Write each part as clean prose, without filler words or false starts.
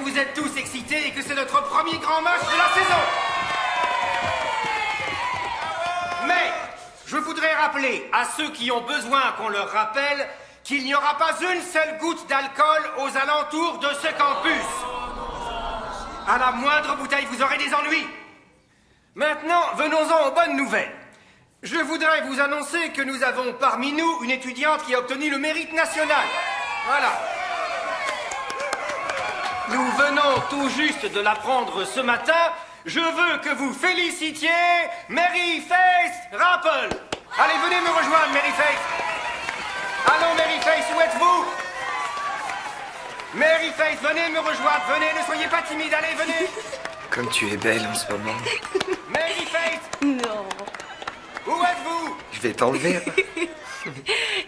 vous êtes tous excités et que c'est notre premier grand match de la saison. Mais je voudrais rappeler à ceux qui ont besoin qu'on leur rappelle qu'il n'y aura pas une seule goutte d'alcool aux alentours de ce campus. À la moindre bouteille, vous aurez des ennuis. Maintenant, venons-en aux bonnes nouvelles. Je voudrais vous annoncer que nous avons parmi nous une étudiante qui a obtenu le mérite national. Voilà. Nous venons tout juste de l'apprendre ce matin. Je veux que vous félicitiez Mary Faith Rappel. Allez, venez me rejoindre, Mary Faith. Allons, Mary Faith, où êtes-vous? Mary Faith, venez me rejoindre. Venez, ne soyez pas timide. Allez, venez. Comme tu es belle en ce moment. Mary Faith. Non. Où êtes-vous? Je vais t'enlever.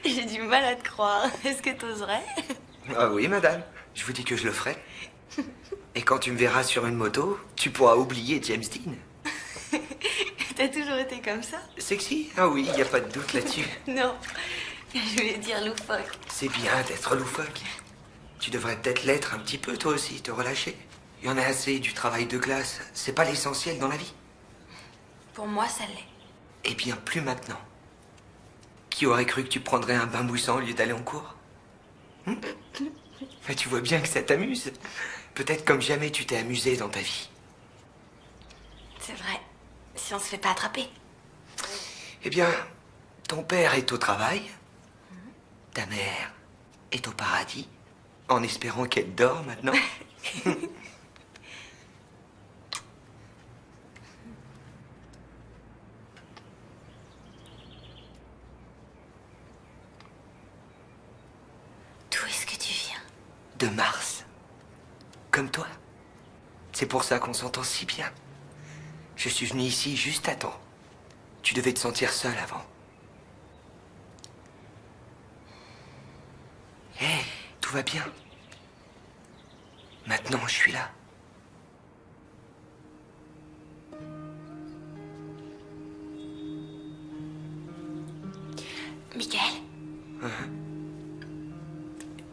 J'ai du mal à te croire. Est-ce que t'oserais? Ah oui, madame. Je vous dis que je le ferai. Et quand tu me verras sur une moto, tu pourras oublier James Dean. T'as toujours été comme ça? Sexy? Ah oui, il n'y a pas de doute là-dessus. Non. Je voulais dire loufoque. C'est bien d'être loufoque. Tu devrais peut-être l'être un petit peu, toi aussi, te relâcher. Il y en a assez du travail de glace. C'est pas l'essentiel dans la vie. Pour moi, ça l'est. Eh bien, plus maintenant. Qui aurait cru que tu prendrais un bain moussant au lieu d'aller en cours? Mais tu vois bien que ça t'amuse. Peut-être comme jamais tu t'es amusé dans ta vie. C'est vrai. Si on se fait pas attraper. Eh bien, ton père est au travail. Ta mère est au paradis. En espérant qu'elle dort maintenant. D'où est-ce que tu viens? De Mars. Comme toi. C'est pour ça qu'on s'entend si bien. Je suis venu ici juste à temps. Tu devais te sentir seul avant. Hé, tout va bien. Maintenant, je suis là. Michael?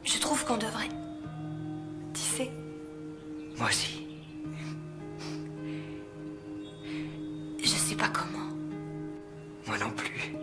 Je trouve qu'on devrait. Tu sais, Moi aussi. je sais pas comment. Moi non plus.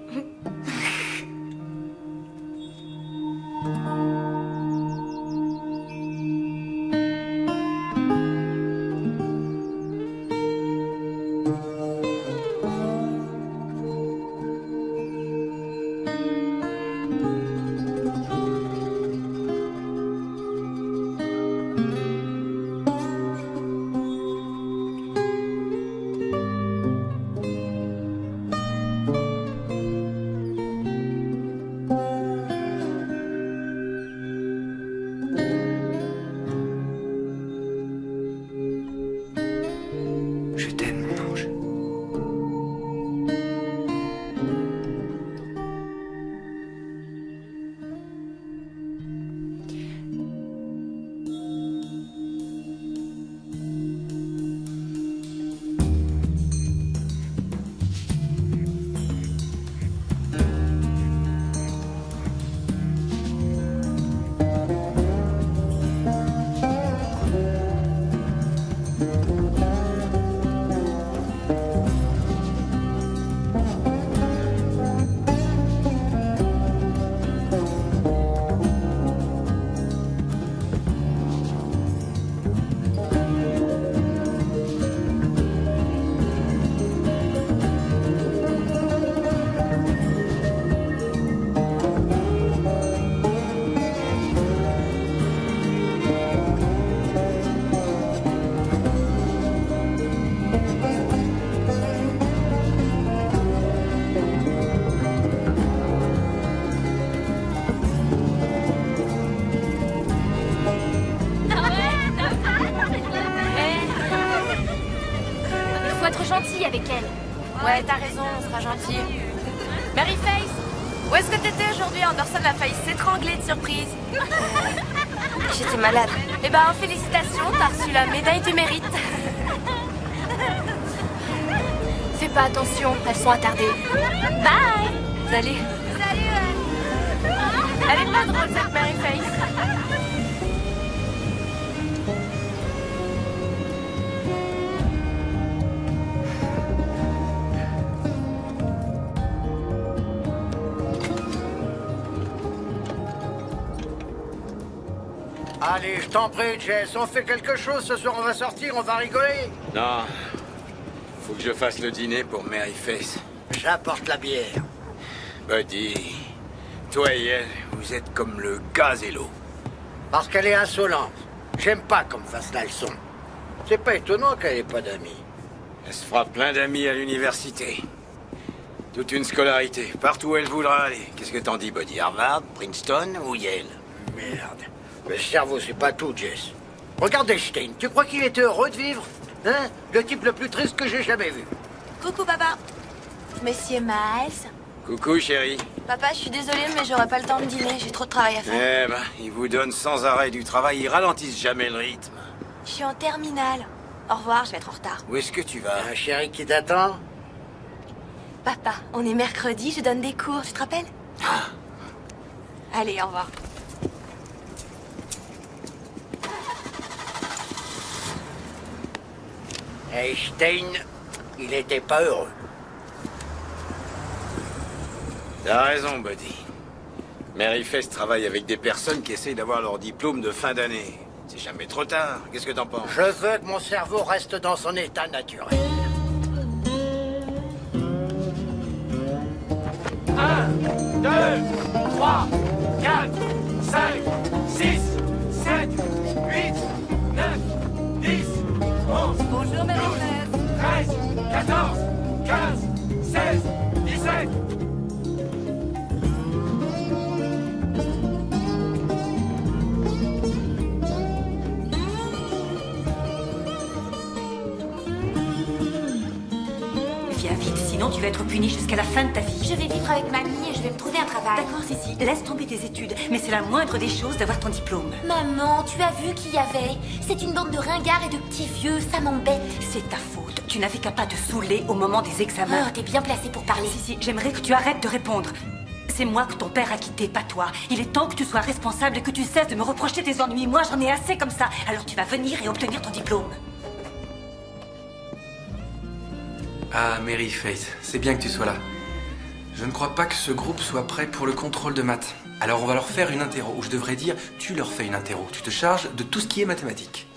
Je t'aime, mon ange. gentil avec elle. Ouais, t'as raison, on sera gentil. Mary Faith, où est-ce que t'étais aujourd'hui? Anderson a failli s'étrangler de surprise. J'étais malade. Eh ben, félicitations, t'as reçu la médaille du mérite. Fais pas attention, elles sont attardées. Bye. Salut. Salut. Elle est pas drôle, cette Mary Faith. Allez, je t'en prie, Jess, on fait quelque chose ce soir, on va sortir, on va rigoler. Non. Faut que je fasse le dîner pour Mary Face. J'apporte la bière. Buddy, toi et elle, vous êtes comme le gaz et l'eau. Parce qu'elle est insolente. J'aime pas qu'on me fasse la leçon. C'est pas étonnant qu'elle ait pas d'amis. Elle se fera plein d'amis à l'université. Toute une scolarité, partout où elle voudra aller. Qu'est-ce que t'en dis, Buddy? Harvard, Princeton ou Yale? Merde. Le cerveau, c'est pas tout, Jess. Regarde Einstein, tu crois qu'il était heureux de vivre? Hein? Le type le plus triste que j'ai jamais vu. Coucou, papa. Monsieur Miles. Coucou, chérie. Papa, je suis désolée, mais j'aurai pas le temps de dîner. J'ai trop de travail à faire. Eh ben, ils vous donnent sans arrêt du travail, ils ralentissent jamais le rythme. Je suis en terminale. Au revoir, je vais être en retard. Où est-ce que tu vas? Un chéri qui t'attend? Papa, on est mercredi, je donne des cours, tu te rappelles? Allez, au revoir. Einstein, il était pas heureux. T'as raison, Buddy. Mary Face travaille avec des personnes qui essayent d'avoir leur diplôme de fin d'année. C'est jamais trop tard. Qu'est-ce que t'en penses? Je veux que mon cerveau reste dans son état naturel. 1, 2, 3, 4, 5, 6, 7, 8, 9, 10, 11. Bonjour, Marie-Thérèse. 13, 14, 15, 16, 17. Viens vite, sinon tu vas être puni jusqu'à la fin de ta vie. Je vais vivre avec mamie et je vais me trouver un travail. D'accord, Sissi, laisse tomber tes études, mais c'est la moindre des choses d'avoir ton diplôme. Maman, tu as vu qui y avait? C'est une bande de ringards et de petits vieux, ça m'embête. C'est ta faute. Tu n'avais qu'à pas te saouler au moment des examens. Oh, t'es bien placée pour parler. Sissi, j'aimerais que tu arrêtes de répondre. C'est moi que ton père a quitté, pas toi. Il est temps que tu sois responsable et que tu cesses de me reprocher tes ennuis. Moi, j'en ai assez comme ça. Alors tu vas venir et obtenir ton diplôme. Ah, Mary Face, c'est bien que tu sois là. Je ne crois pas que ce groupe soit prêt pour le contrôle de maths. Alors on va leur faire une interro, ou je devrais dire, tu leur fais une interro. Tu te charges de tout ce qui est mathématiques.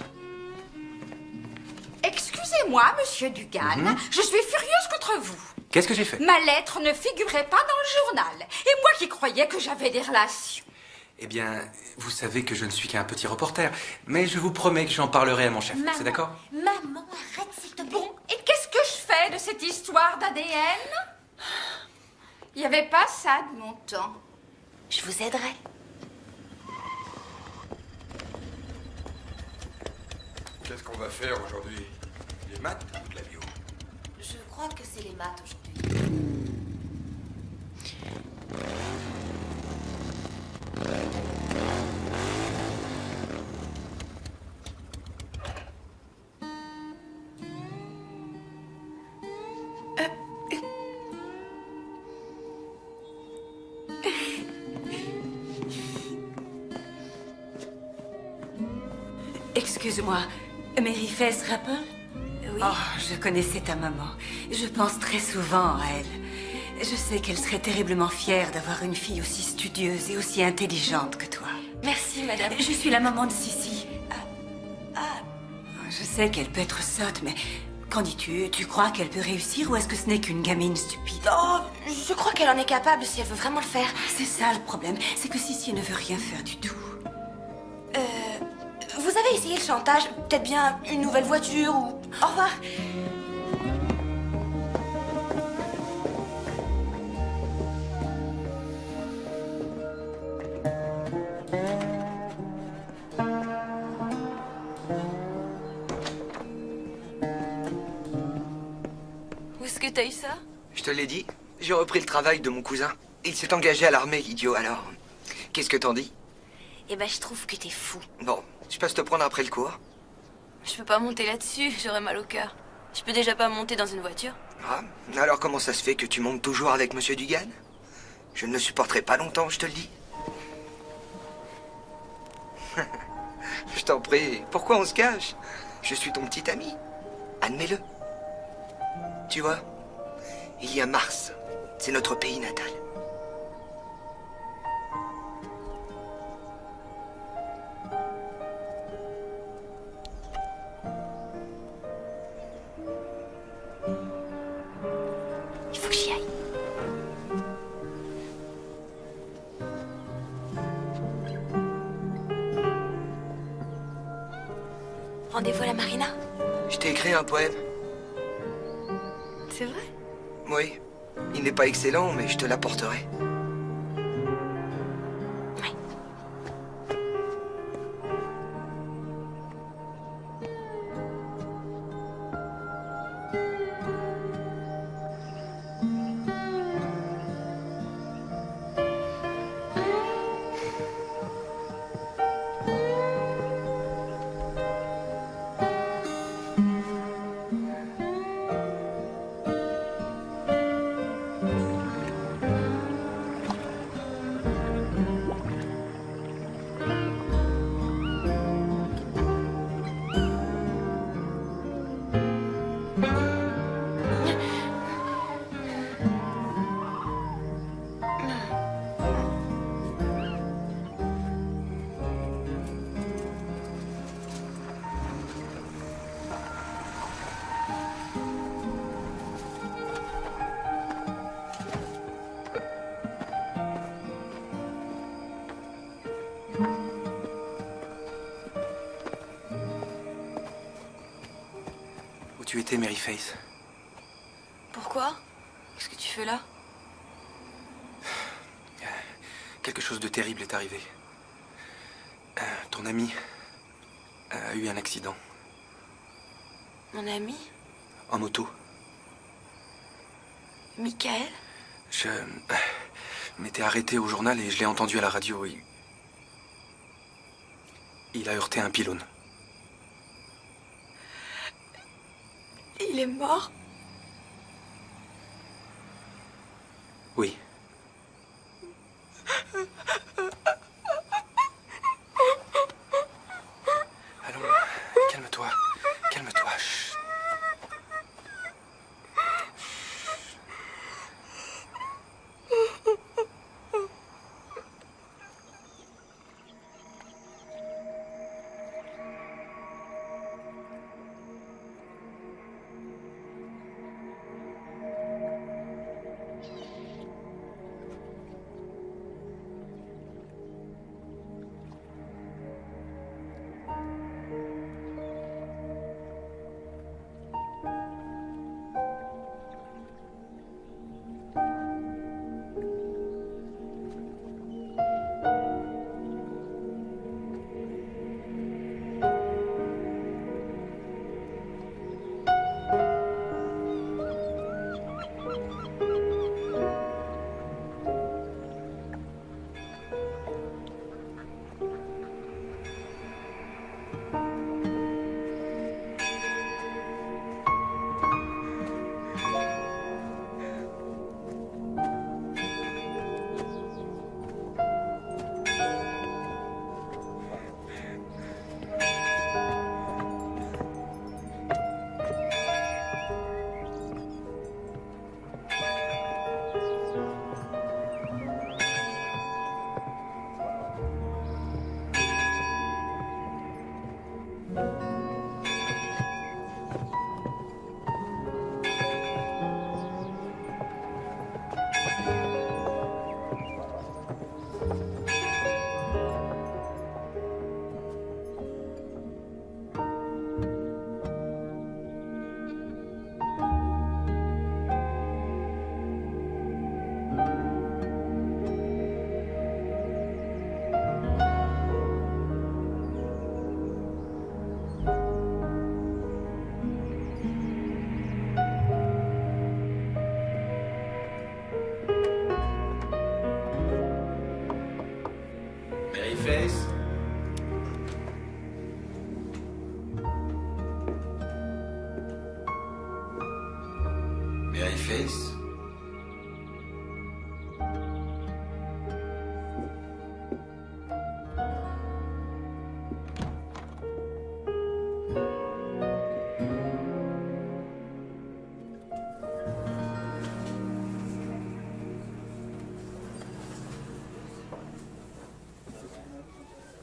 Excusez-moi, monsieur Dugan, je suis furieuse contre vous. Qu'est-ce que j'ai fait? Ma lettre ne figurait pas dans le journal. Et moi qui croyais que j'avais des relations. Eh bien, vous savez que je ne suis qu'un petit reporter, mais je vous promets que j'en parlerai à mon chef. C'est d'accord? Maman, arrête s'il te plaît. Bon, et qu'est-ce que je fais de cette histoire d'ADN? Il n'y avait pas ça de mon temps. Je vous aiderai. Qu'est-ce qu'on va faire aujourd'hui? Les maths ou de la bio? Je crois que c'est les maths aujourd'hui. Excuse-moi, Mary Face Rapple? Oui. Oh, je connaissais ta maman. Je pense très souvent à elle. Je sais qu'elle serait terriblement fière d'avoir une fille aussi studieuse et aussi intelligente que toi. Merci, madame. Je suis la maman de Sissi. Je sais qu'elle peut être sotte, mais qu'en dis-tu? Tu crois qu'elle peut réussir ou est-ce que ce n'est qu'une gamine stupide? Oh, je crois qu'elle en est capable si elle veut vraiment le faire. C'est ça le problème, c'est que Sissi ne veut rien faire du tout. Vous avez essayé le chantage? Peut-être bien une nouvelle voiture ou... Au revoir. Où est-ce que t'as eu ça? Je te l'ai dit, j'ai repris le travail de mon cousin. Il s'est engagé à l'armée, idiot, alors. Qu'est-ce que t'en dis? Eh ben, je trouve que t'es fou. Bon, je passe te prendre après le cours. Je peux pas monter là-dessus, j'aurais mal au cœur. Je peux déjà pas monter dans une voiture. Ah, alors comment ça se fait que tu montes toujours avec Monsieur Dugan? Je ne le supporterai pas longtemps, je te le dis. Je t'en prie, pourquoi on se cache? Je suis ton petit ami. Admets-le. Tu vois, il y a Mars. C'est notre pays natal. rendez-vous à la marina? Je t'ai écrit un poème. C'est vrai? Oui. Il n'est pas excellent, mais je te l'apporterai. Oui. Où tu étais, Mary Face? Pourquoi? Qu'est-ce que tu fais là? Quelque chose de terrible est arrivé. Ton ami a eu un accident. Mon ami? En moto. Michael? Je m'étais arrêté au journal et je l'ai entendu à la radio. Il a heurté un pylône. Il est mort? Oui. Allons, calme-toi. Calme-toi. Chut. Face. Mary Face.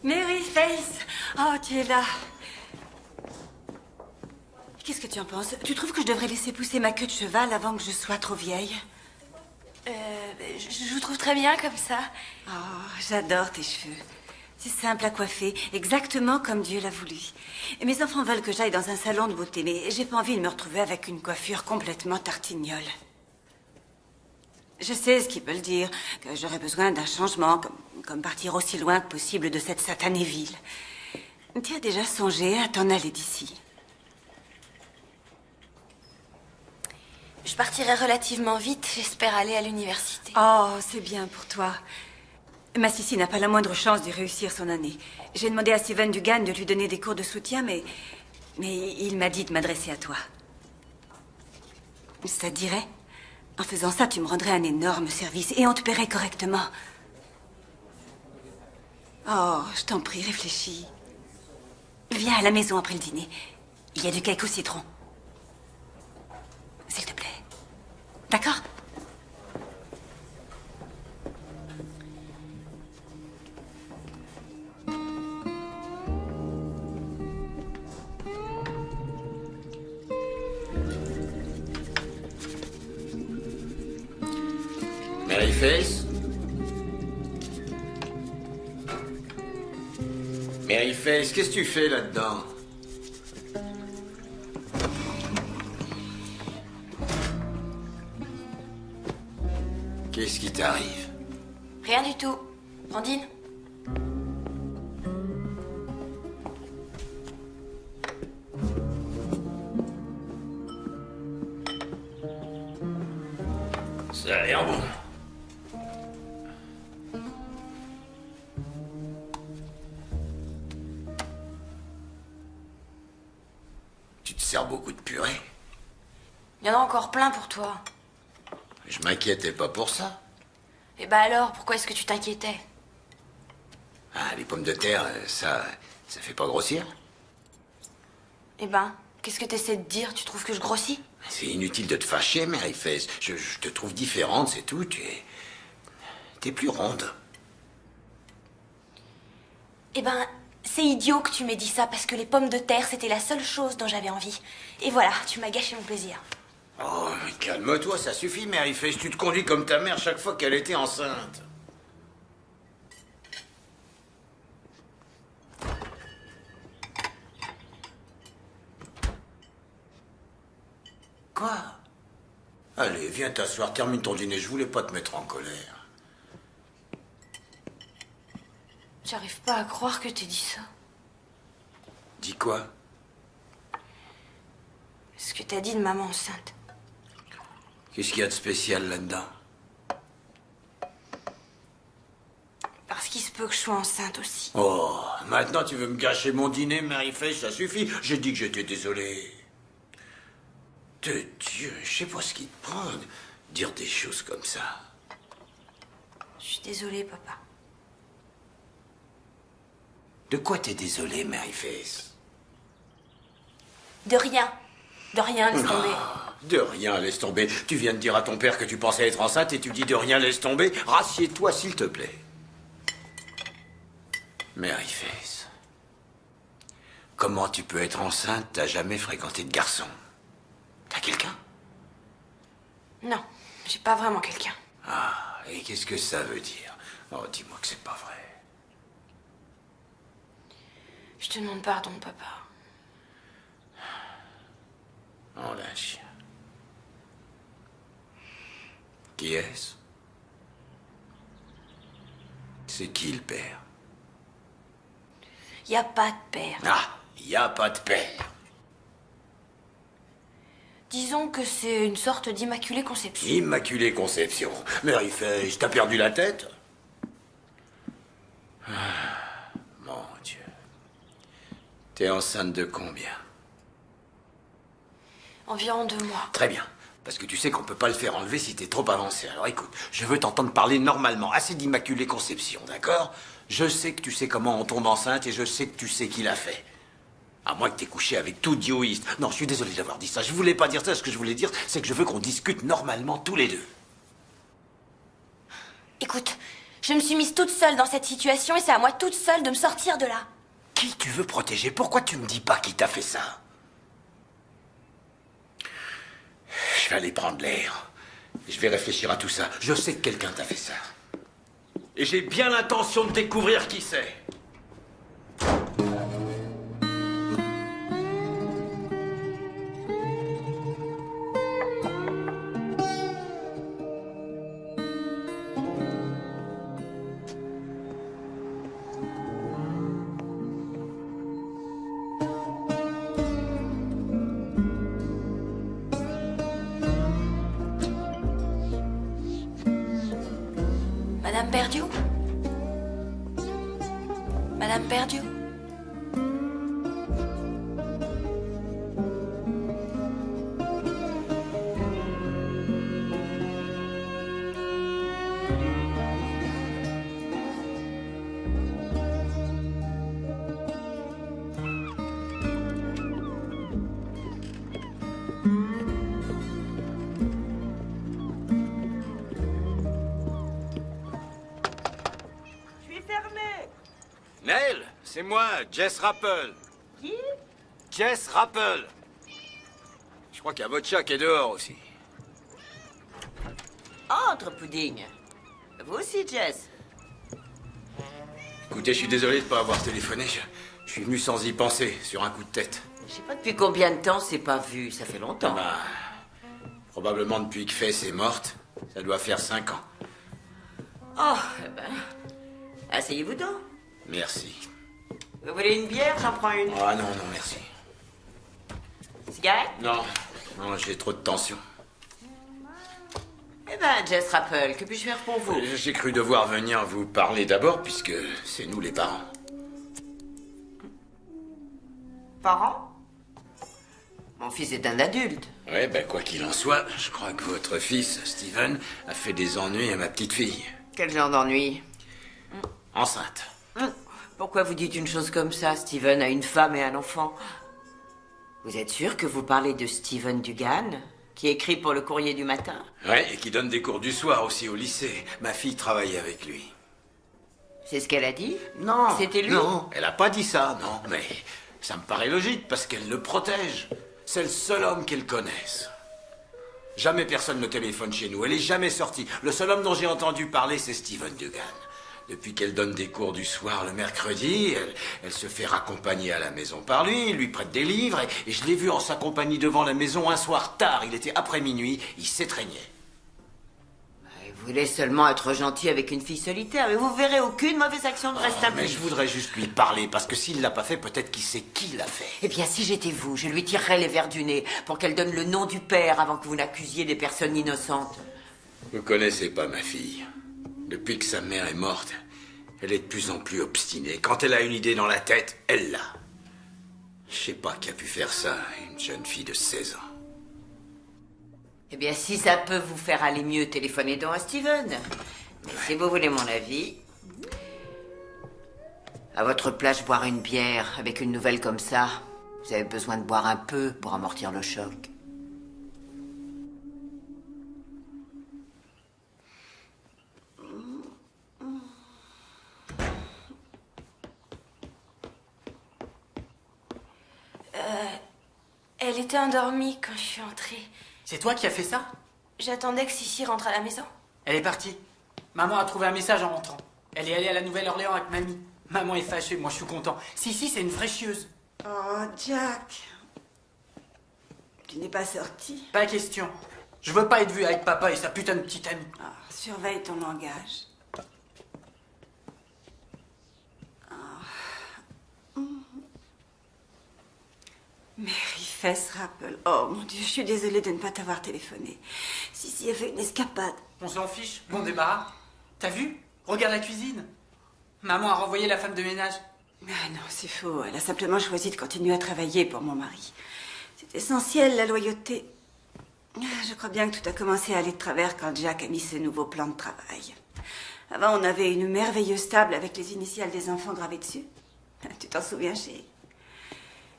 Mary Face! Oh, tu es là. Qu'est-ce que tu en penses? Tu trouves que je devrais laisser pousser ma queue de cheval avant que je sois trop vieille? Je vous trouve très bien comme ça. Oh, j'adore tes cheveux. C'est simple à coiffer, exactement comme Dieu l'a voulu. Et mes enfants veulent que j'aille dans un salon de beauté, mais j'ai pas envie de me retrouver avec une coiffure complètement tartignole. Je sais ce qu'ils veulent dire, que j'aurais besoin d'un changement, comme partir aussi loin que possible de cette satanée ville. Tu as déjà songé à t'en aller d'ici? Je partirai relativement vite, j'espère aller à l'université. Oh, c'est bien pour toi. Ma Sissi n'a pas la moindre chance de réussir son année. J'ai demandé à Steven Dugan de lui donner des cours de soutien, mais il m'a dit de m'adresser à toi. Ça te dirait? En faisant ça, tu me rendrais un énorme service et on te paierait correctement. Oh, je t'en prie, réfléchis. Viens à la maison après le dîner. Il y a du cake au citron. S'il te plaît. D'accord? Maryface? Maryface, qu'est-ce que tu fais là-dedans? Qu'est-ce qui t'arrive? Rien du tout. Brandine? C'est rien bon. Tu te sers beaucoup de purée? Il y en a encore plein pour toi. Je m'inquiétais pas pour ça. Et bah alors, pourquoi est-ce que tu t'inquiétais? Ah, les pommes de terre, ça fait pas grossir? Eh ben, qu'est-ce que t'essaies de dire? Tu trouves que je grossis? C'est inutile de te fâcher, Maryface. Je te trouve différente, c'est tout. T'es plus ronde. Eh ben, c'est idiot que tu m'aies dit ça parce que les pommes de terre, c'était la seule chose dont j'avais envie. Et voilà, tu m'as gâché mon plaisir. Oh, mais calme-toi, ça suffit, Maryface. Tu te conduis comme ta mère chaque fois qu'elle était enceinte. Quoi? Allez, viens t'asseoir, termine ton dîner. Je voulais pas te mettre en colère. J'arrive pas à croire que t'aies dit ça. Dis quoi? Ce que t'as dit de maman enceinte. Qu'est-ce qu'il y a de spécial là-dedans? Parce qu'il se peut que je sois enceinte aussi. Oh, maintenant tu veux me gâcher mon dîner, Maryface, ça suffit. J'ai dit que j'étais désolé. De Dieu, je sais pas ce qui te prend de dire des choses comme ça. Je suis désolée, papa. De quoi t'es désolé, Maryface? De rien. De rien, laisse tomber. De rien, laisse tomber. Tu viens de dire à ton père que tu pensais être enceinte et tu dis de rien, laisse tomber. Rassieds-toi, s'il te plaît. Maryface, comment tu peux être enceinte? T'as jamais fréquenté de garçon? T'as quelqu'un? Non, j'ai pas vraiment quelqu'un. Ah, et qu'est-ce que ça veut dire? Oh, dis-moi que c'est pas vrai. Je te demande pardon, papa. Oh, la chien. Qui est-ce? C'est qui le père? Y a pas de père. Ah, y a pas de père. Disons que c'est une sorte d'immaculée conception. Immaculée conception. Maryface, t'as perdu la tête? Ah, mon Dieu. T'es enceinte de combien? Environ 2 mois. Très bien. Parce que tu sais qu'on peut pas le faire enlever si t'es trop avancé. Alors écoute, je veux t'entendre parler normalement. Assez d'immaculée conception, d'accord? Je sais que tu sais comment on tombe enceinte et je sais que tu sais qui l'a fait. À moins que t'aies couché avec tout dioïste. Non, je suis désolé d'avoir dit ça. Je voulais pas dire ça. Ce que je voulais dire, c'est que je veux qu'on discute normalement tous les deux. Écoute, je me suis mise toute seule dans cette situation et c'est à moi toute seule de me sortir de là. Qui tu veux protéger? Pourquoi tu me dis pas qui t'a fait ça? Je vais aller prendre l'air. Je vais réfléchir à tout ça. Je sais que quelqu'un t'a fait ça. Et j'ai bien l'intention de découvrir qui c'est. Perdiu? Madame Perdiu? Neil, c'est moi, Jess Rappel. Qui? Jess Rappel. Je crois qu'il y a votre chat qui est dehors aussi. Entre, Pudding. Vous aussi, Jess. Écoutez, je suis désolé de ne pas avoir téléphoné. Je suis venu sans y penser, sur un coup de tête. Je sais pas depuis combien de temps c'est pas vu. Ça fait longtemps. Bah, probablement depuis que Fess est morte. Ça doit faire 5 ans. Oh, eh ben... Asseyez-vous donc. Merci. Vous voulez une bière? J'en prends une. Ah non, non, merci. Cigarette? Non, non, j'ai trop de tension. Eh ben, Jess Rappel, que puis-je faire pour vous? J'ai cru devoir venir vous parler d'abord, puisque c'est nous les parents. Parents? Mon fils est un adulte. Ouais, ben quoi qu'il en soit, je crois que votre fils, Steven, a fait des ennuis à ma petite fille. Quel genre d'ennui? Enceinte. Pourquoi vous dites une chose comme ça? Steven a une femme et un enfant. Vous êtes sûr que vous parlez de Steven Dugan, qui écrit pour le Courrier du matin? Ouais, et qui donne des cours du soir aussi au lycée. Ma fille travaille avec lui. C'est ce qu'elle a dit? Non. C'était lui? Non, elle a pas dit ça, non. Mais ça me paraît logique, parce qu'elle le protège. C'est le seul homme qu'elle connaisse. Jamais personne ne téléphone chez nous. Elle est jamais sortie. Le seul homme dont j'ai entendu parler, c'est Steven Dugan. Depuis qu'elle donne des cours du soir le mercredi, elle se fait raccompagner à la maison par lui, il lui prête des livres, et je l'ai vu en sa compagnie devant la maison un soir tard. Il était après minuit, il s'étreignait. Vous voulez seulement être gentil avec une fille solitaire, mais vous verrez aucune mauvaise action ne reste Mais je voudrais juste lui parler, parce que s'il l'a pas fait, peut-être qu'il sait qui l'a fait. Eh bien, si j'étais vous, je lui tirerais les verres du nez pour qu'elle donne le nom du père avant que vous n'accusiez des personnes innocentes. Vous connaissez pas ma fille. Depuis que sa mère est morte, elle est de plus en plus obstinée. Quand elle a une idée dans la tête, elle l'a. Je sais pas qui a pu faire ça à une jeune fille de 16 ans. Eh bien, si ça peut vous faire aller mieux, téléphonez donc à Steven. Mais si vous voulez mon avis, à votre place, boire une bière avec une nouvelle comme ça, vous avez besoin de boire un peu pour amortir le choc. Elle était endormie quand je suis entrée. C'est toi qui as fait ça? J'attendais que Sissi rentre à la maison. Elle est partie. Maman a trouvé un message en rentrant. Elle est allée à la Nouvelle-Orléans avec mamie. Maman est fâchée, moi je suis content. Si, c'est une vraie chieuse. Oh, Jack. Tu n'es pas sorti? Pas question. Je veux pas être vu avec papa et sa putain de petite amie. Ah, surveille ton langage. Mary Fess Rappel. Oh mon Dieu, je suis désolée de ne pas t'avoir téléphoné. Si, a fait une escapade. On s'en fiche, bon débarras. T'as vu? Regarde la cuisine. Maman a renvoyé la femme de ménage. Ah non, c'est faux. Elle a simplement choisi de continuer à travailler pour mon mari. C'est essentiel, la loyauté. Je crois bien que tout a commencé à aller de travers quand Jack a mis ses nouveaux plans de travail. Avant, on avait une merveilleuse table avec les initiales des enfants gravées dessus. Tu t'en souviens, chérie?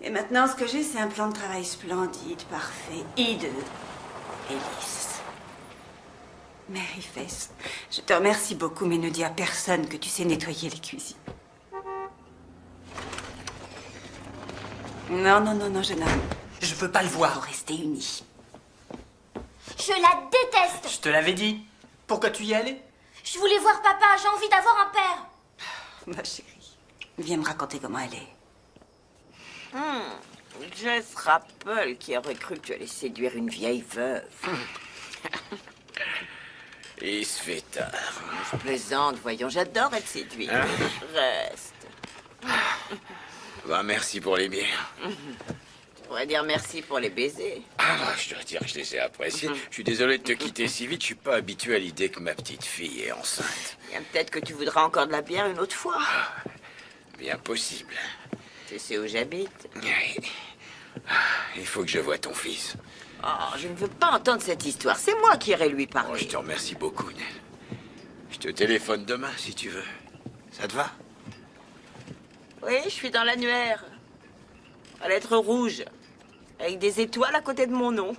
Et maintenant, ce que j'ai, c'est un plan de travail splendide, parfait, hideux et lisse. Mary Fess, je te remercie beaucoup, mais ne dis à personne que tu sais nettoyer les cuisines. Non, jeune homme. Je veux pas le voir. Faut rester unis. Je la déteste. Je te l'avais dit. Pourquoi tu y es allée? Je voulais voir papa, j'ai envie d'avoir un père. Ma chérie, viens me raconter comment elle est. Jess Rappel, qui aurait cru que tu allais séduire une vieille veuve. Il se fait tard. Je plaisante, voyons, j'adore être séduite. Hein? Reste. Bah, merci pour les bières. pourrais dire merci pour les baisers. Ah, je dois dire que je les ai appréciés. Je suis désolé de te quitter si vite. Je suis pas habitué à l'idée que ma petite fille est enceinte. Bien, peut-être que tu voudras encore de la bière une autre fois. Bien possible. Tu sais où j'habite? Oui. Il faut que je voie ton fils. Oh, je ne veux pas entendre cette histoire. C'est moi qui irai lui parler. Oh, je te remercie beaucoup, Nell. Je te téléphone demain, si tu veux. Ça te va? Oui, je suis dans l'annuaire. À lettres rouges. Avec des étoiles à côté de mon nom.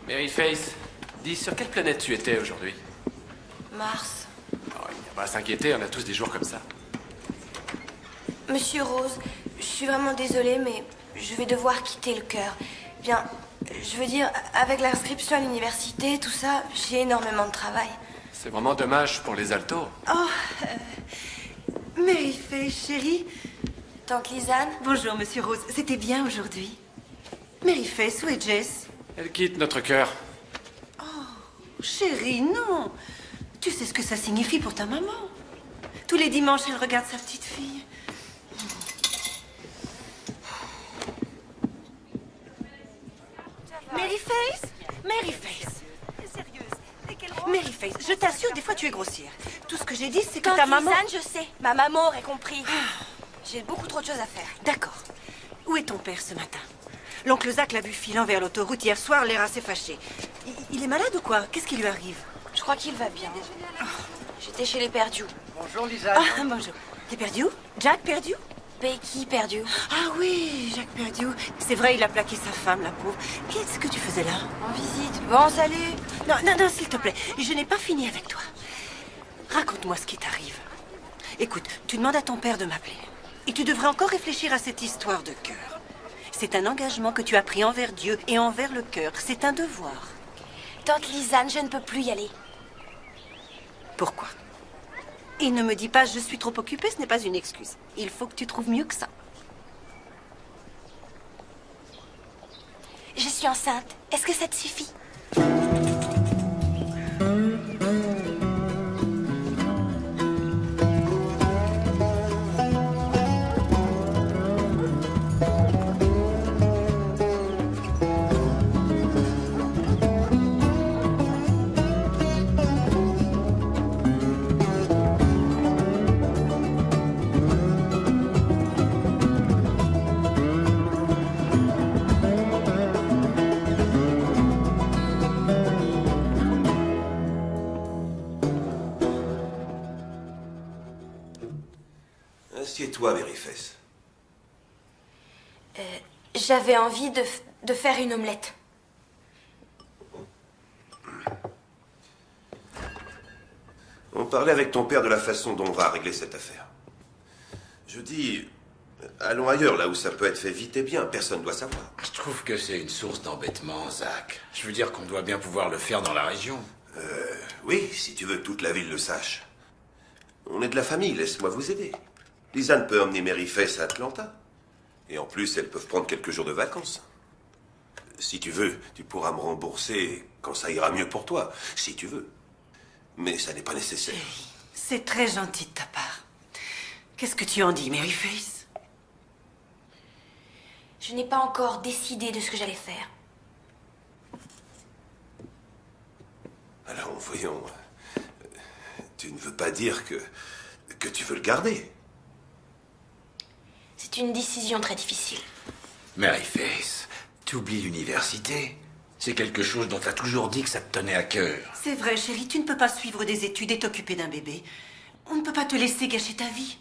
Maryface, dis, sur quelle planète tu étais aujourd'hui? Mars. Oh, il n'y a pas à s'inquiéter, on a tous des jours comme ça. Monsieur Rose, je suis vraiment désolée, mais je vais devoir quitter le chœur. Bien, je veux dire, avec l'inscription à l'université, tout ça, j'ai énormément de travail. C'est vraiment dommage pour les altos. Oh, Maryface, chérie. Tante Lisanne. Bonjour, monsieur Rose. C'était bien aujourd'hui. Maryface, où est Jess? Elle quitte notre cœur. Chérie, non. Tu sais ce que ça signifie pour ta maman. Tous les dimanches, elle regarde sa petite fille. Maryface? Maryface. Maryface, je t'assure, des fois tu es grossière. Tout ce que j'ai dit, c'est que Tante ta maman... Lisanne, je sais. Ma maman aurait compris. J'ai beaucoup trop de choses à faire. D'accord. Où est ton père ce matin? L'oncle Zach l'a vu filant vers l'autoroute hier soir, l'air assez fâché. Il est malade ou quoi? Qu'est-ce qui lui arrive? Je crois qu'il va bien. J'étais chez les Perdus. Bonjour, Lisanne. Ah, bonjour. T'es perdu? Jack perdu? Becky Perdue. Ah oui, Jack perdu. C'est vrai, il a plaqué sa femme, la pauvre. Qu'est-ce que tu faisais là? En visite. Bon, salut. Non, non, non, s'il te plaît. Je n'ai pas fini avec toi. Raconte-moi ce qui t'arrive. Écoute, tu demandes à ton père de m'appeler. Et tu devrais encore réfléchir à cette histoire de cœur. C'est un engagement que tu as pris envers Dieu et envers le cœur. C'est un devoir. Tante Lisanne, je ne peux plus y aller. Pourquoi? Et ne me dis pas « je suis trop occupée », ce n'est pas une excuse. Il faut que tu trouves mieux que ça. Je suis enceinte. Est-ce que ça te suffit? Assieds-toi, Maryface. J'avais envie de faire une omelette. On parlait avec ton père de la façon dont on va régler cette affaire. Je dis, allons ailleurs, là où ça peut être fait vite et bien. Personne ne doit savoir. Je trouve que c'est une source d'embêtement, Zach. Je veux dire qu'on doit bien pouvoir le faire dans la région. Oui, si tu veux que toute la ville le sache. On est de la famille, laisse-moi vous aider. Lisanne peut emmener Maryface à Atlanta. Et en plus, elles peuvent prendre quelques jours de vacances. Si tu veux, tu pourras me rembourser quand ça ira mieux pour toi. Si tu veux. Mais ça n'est pas nécessaire. C'est très gentil de ta part. Qu'est-ce que tu en dis, Maryface? Je n'ai pas encore décidé de ce que j'allais faire. Alors, voyons. Tu ne veux pas dire que tu veux le garder. C'est une décision très difficile. Maryface, t'oublies l'université. C'est quelque chose dont t'as toujours dit que ça te tenait à cœur. C'est vrai, chérie, tu ne peux pas suivre des études et t'occuper d'un bébé. On ne peut pas te laisser gâcher ta vie.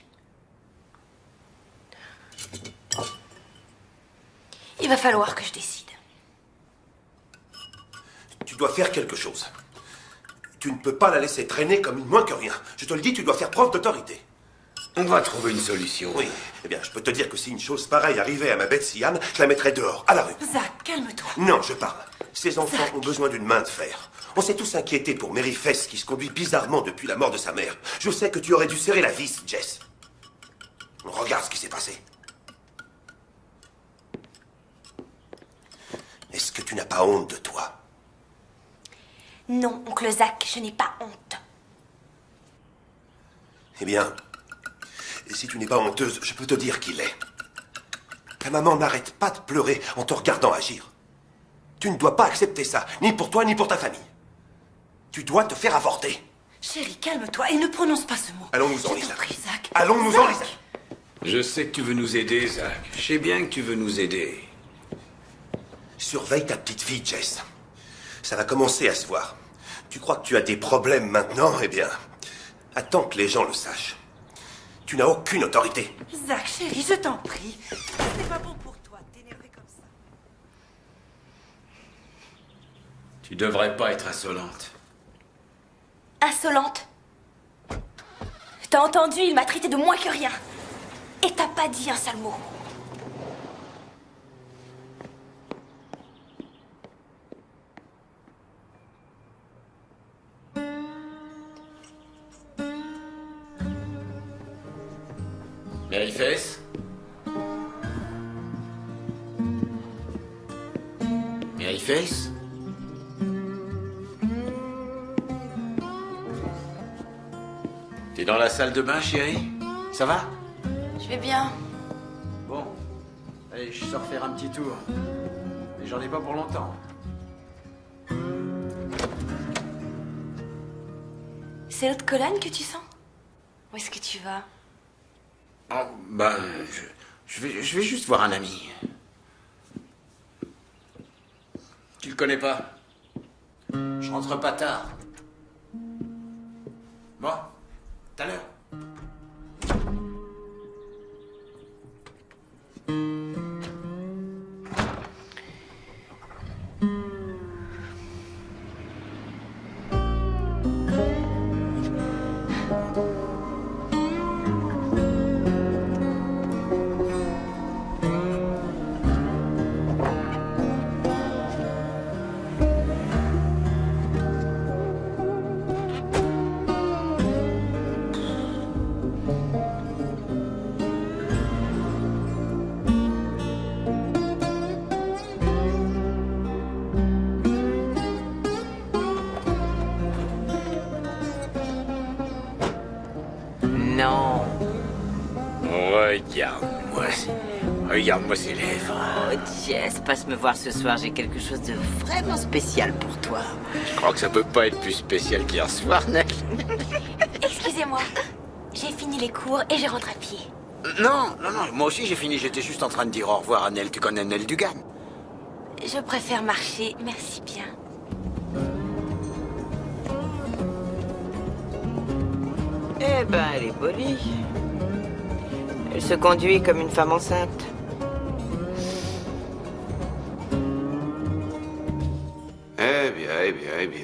Il va falloir que je décide. tu dois faire quelque chose. Tu ne peux pas la laisser traîner comme une moins que rien. Je te le dis, tu dois faire preuve d'autorité. On va trouver une solution. Oui. Eh bien, je peux te dire que si une chose pareille arrivait à ma Betsy Ann, je la mettrais dehors, à la rue. Zach, calme-toi. Non, je parle. Ces enfants ont besoin d'une main de fer. On s'est tous inquiétés pour Mary Fess, qui se conduit bizarrement depuis la mort de sa mère. Je sais que tu aurais dû serrer la vis, Jess. Regarde ce qui s'est passé. Est-ce que tu n'as pas honte de toi? Non, oncle Zach, je n'ai pas honte. Eh bien, si tu n'es pas honteuse, je peux te dire qu'il est. Ta maman n'arrête pas de pleurer en te regardant agir. Tu ne dois pas accepter ça, ni pour toi, ni pour ta famille. Tu dois te faire avorter. Chérie, calme-toi et ne prononce pas ce mot. Allons-nous-en, Je t'en Lisa. prie, Zach. Allons-nous-en, Zach. Lisa. Je sais que tu veux nous aider, Zach. Je sais bien que tu veux nous aider. Surveille ta petite fille, Jess. Ça va commencer à se voir. Tu crois que tu as des problèmes maintenant? Eh bien, attends que les gens le sachent. Tu n'as aucune autorité. Zach, chérie, je t'en prie. C'est pas bon pour toi de t'énerver comme ça. Tu devrais pas être insolente. Insolente. T'as entendu, il m'a traité de moins que rien. Et t'as pas dit un seul mot. Mary Fess? Mary Fess? T'es dans la salle de bain, chérie? Ça va? Je vais bien. Bon. Allez, je sors faire un petit tour. Mais j'en ai pas pour longtemps. C'est l'autre colonne que tu sens? Où est-ce que tu vas? Oh, ben, je vais juste voir un ami. Tu le connais pas? Je rentre pas tard. Bon, tout à l'heure. Non. Regarde-moi ces lèvres. Oh, Jess, passe me voir ce soir. J'ai quelque chose de vraiment spécial pour toi. Je crois que ça peut pas être plus spécial qu'hier soir, Nell. Excusez-moi. J'ai fini les cours et je rentre à pied. Non, moi aussi j'ai fini. J'étais juste en train de dire au revoir à Nell. Tu connais Nell Dugan? Je préfère marcher, merci bien. Eh ben, elle est polie. Elle se conduit comme une femme enceinte. Eh bien.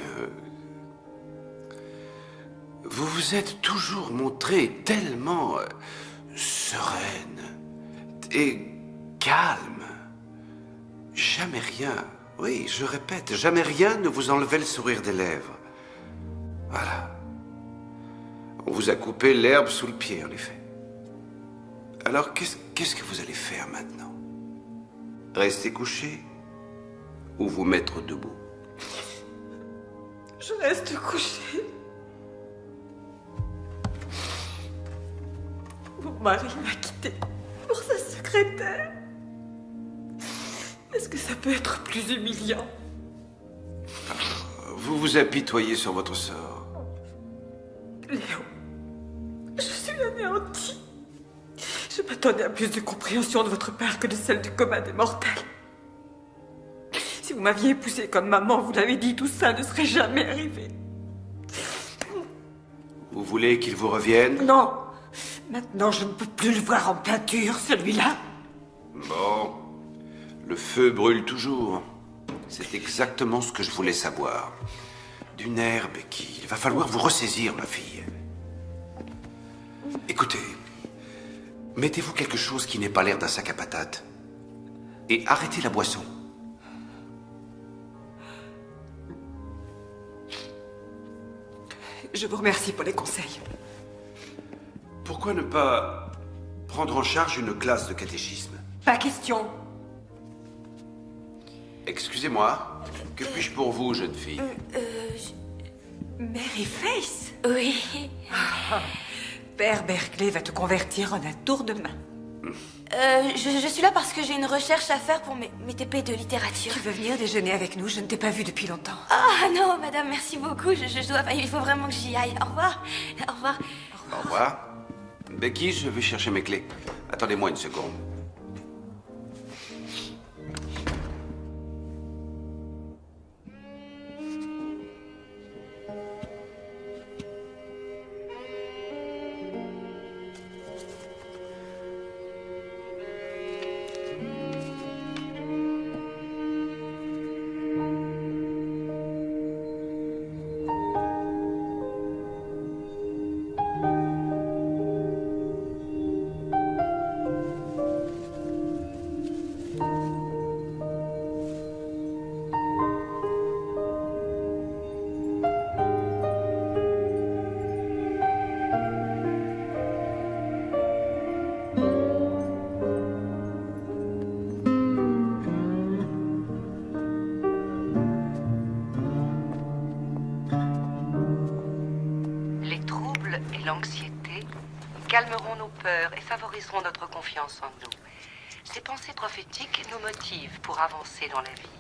Vous vous êtes toujours montré tellement sereine et calme. Jamais rien, oui, je répète, jamais rien ne vous enlevait le sourire des lèvres. Voilà. On vous a coupé l'herbe sous le pied, en effet. Alors, qu'est-ce que vous allez faire maintenant? Rester couché ou vous mettre debout? Je reste couchée. Mon mari m'a quittée pour sa secrétaire. Est-ce que ça peut être plus humiliant? Vous vous apitoyez sur votre sort. Léo, je suis anéantie. Je m'attendais à plus de compréhension de votre part que de celle du commun des mortels. Si vous m'aviez épousée comme maman, vous l'avez dit, tout ça ne serait jamais arrivé. Vous voulez qu'il vous revienne? Non. Maintenant, je ne peux plus le voir en peinture, celui-là. Bon. Le feu brûle toujours. C'est exactement ce que je voulais savoir. Du nerf, Becky. Il va falloir vous ressaisir, ma fille. Écoutez, mettez-vous quelque chose qui n'ait pas l'air d'un sac à patates. Et arrêtez la boisson. Je vous remercie pour les conseils. Pourquoi ne pas prendre en charge une classe de catéchisme? Pas question. Excusez-moi, que puis-je pour vous, jeune fille? Mary Face? Oui. Père Berkeley va te convertir en un tour de main. Je suis là parce que j'ai une recherche à faire pour mes TP de littérature. Tu veux venir déjeuner avec nous? Je ne t'ai pas vu depuis longtemps. Ah non, madame, merci beaucoup. Je dois... Il faut vraiment que j'y aille. Au revoir. Au revoir. Au revoir. Becky, je vais chercher mes clés. Attendez-moi une seconde. L'anxiété calmeront nos peurs et favoriseront notre confiance en nous. Ces pensées prophétiques nous motivent pour avancer dans la vie.